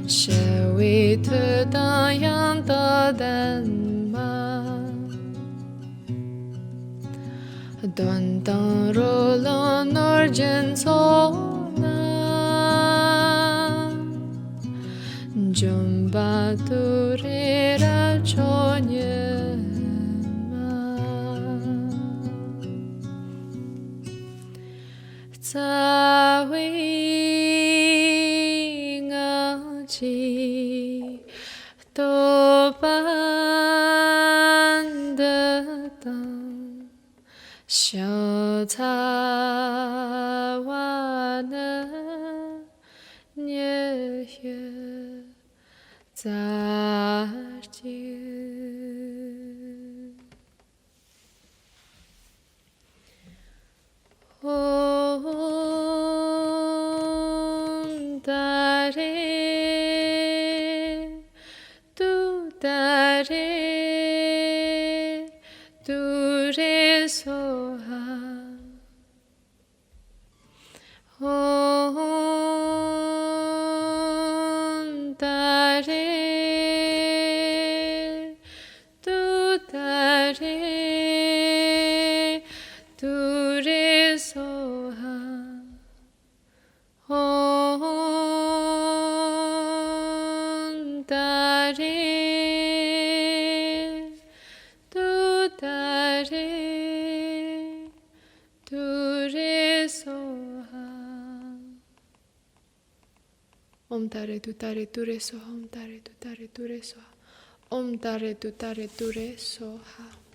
是为特当阳的人吗？短灯如冷而间错难，准把杜瑞拉ço年。在为我记多半的灯，小草瓦的年月再见。Do re so ha om da re do da re do re so ha om da re Om tare tu tare tu re so ha, om tare tu tare tu re so ha, om tare tu tare tu re so ha.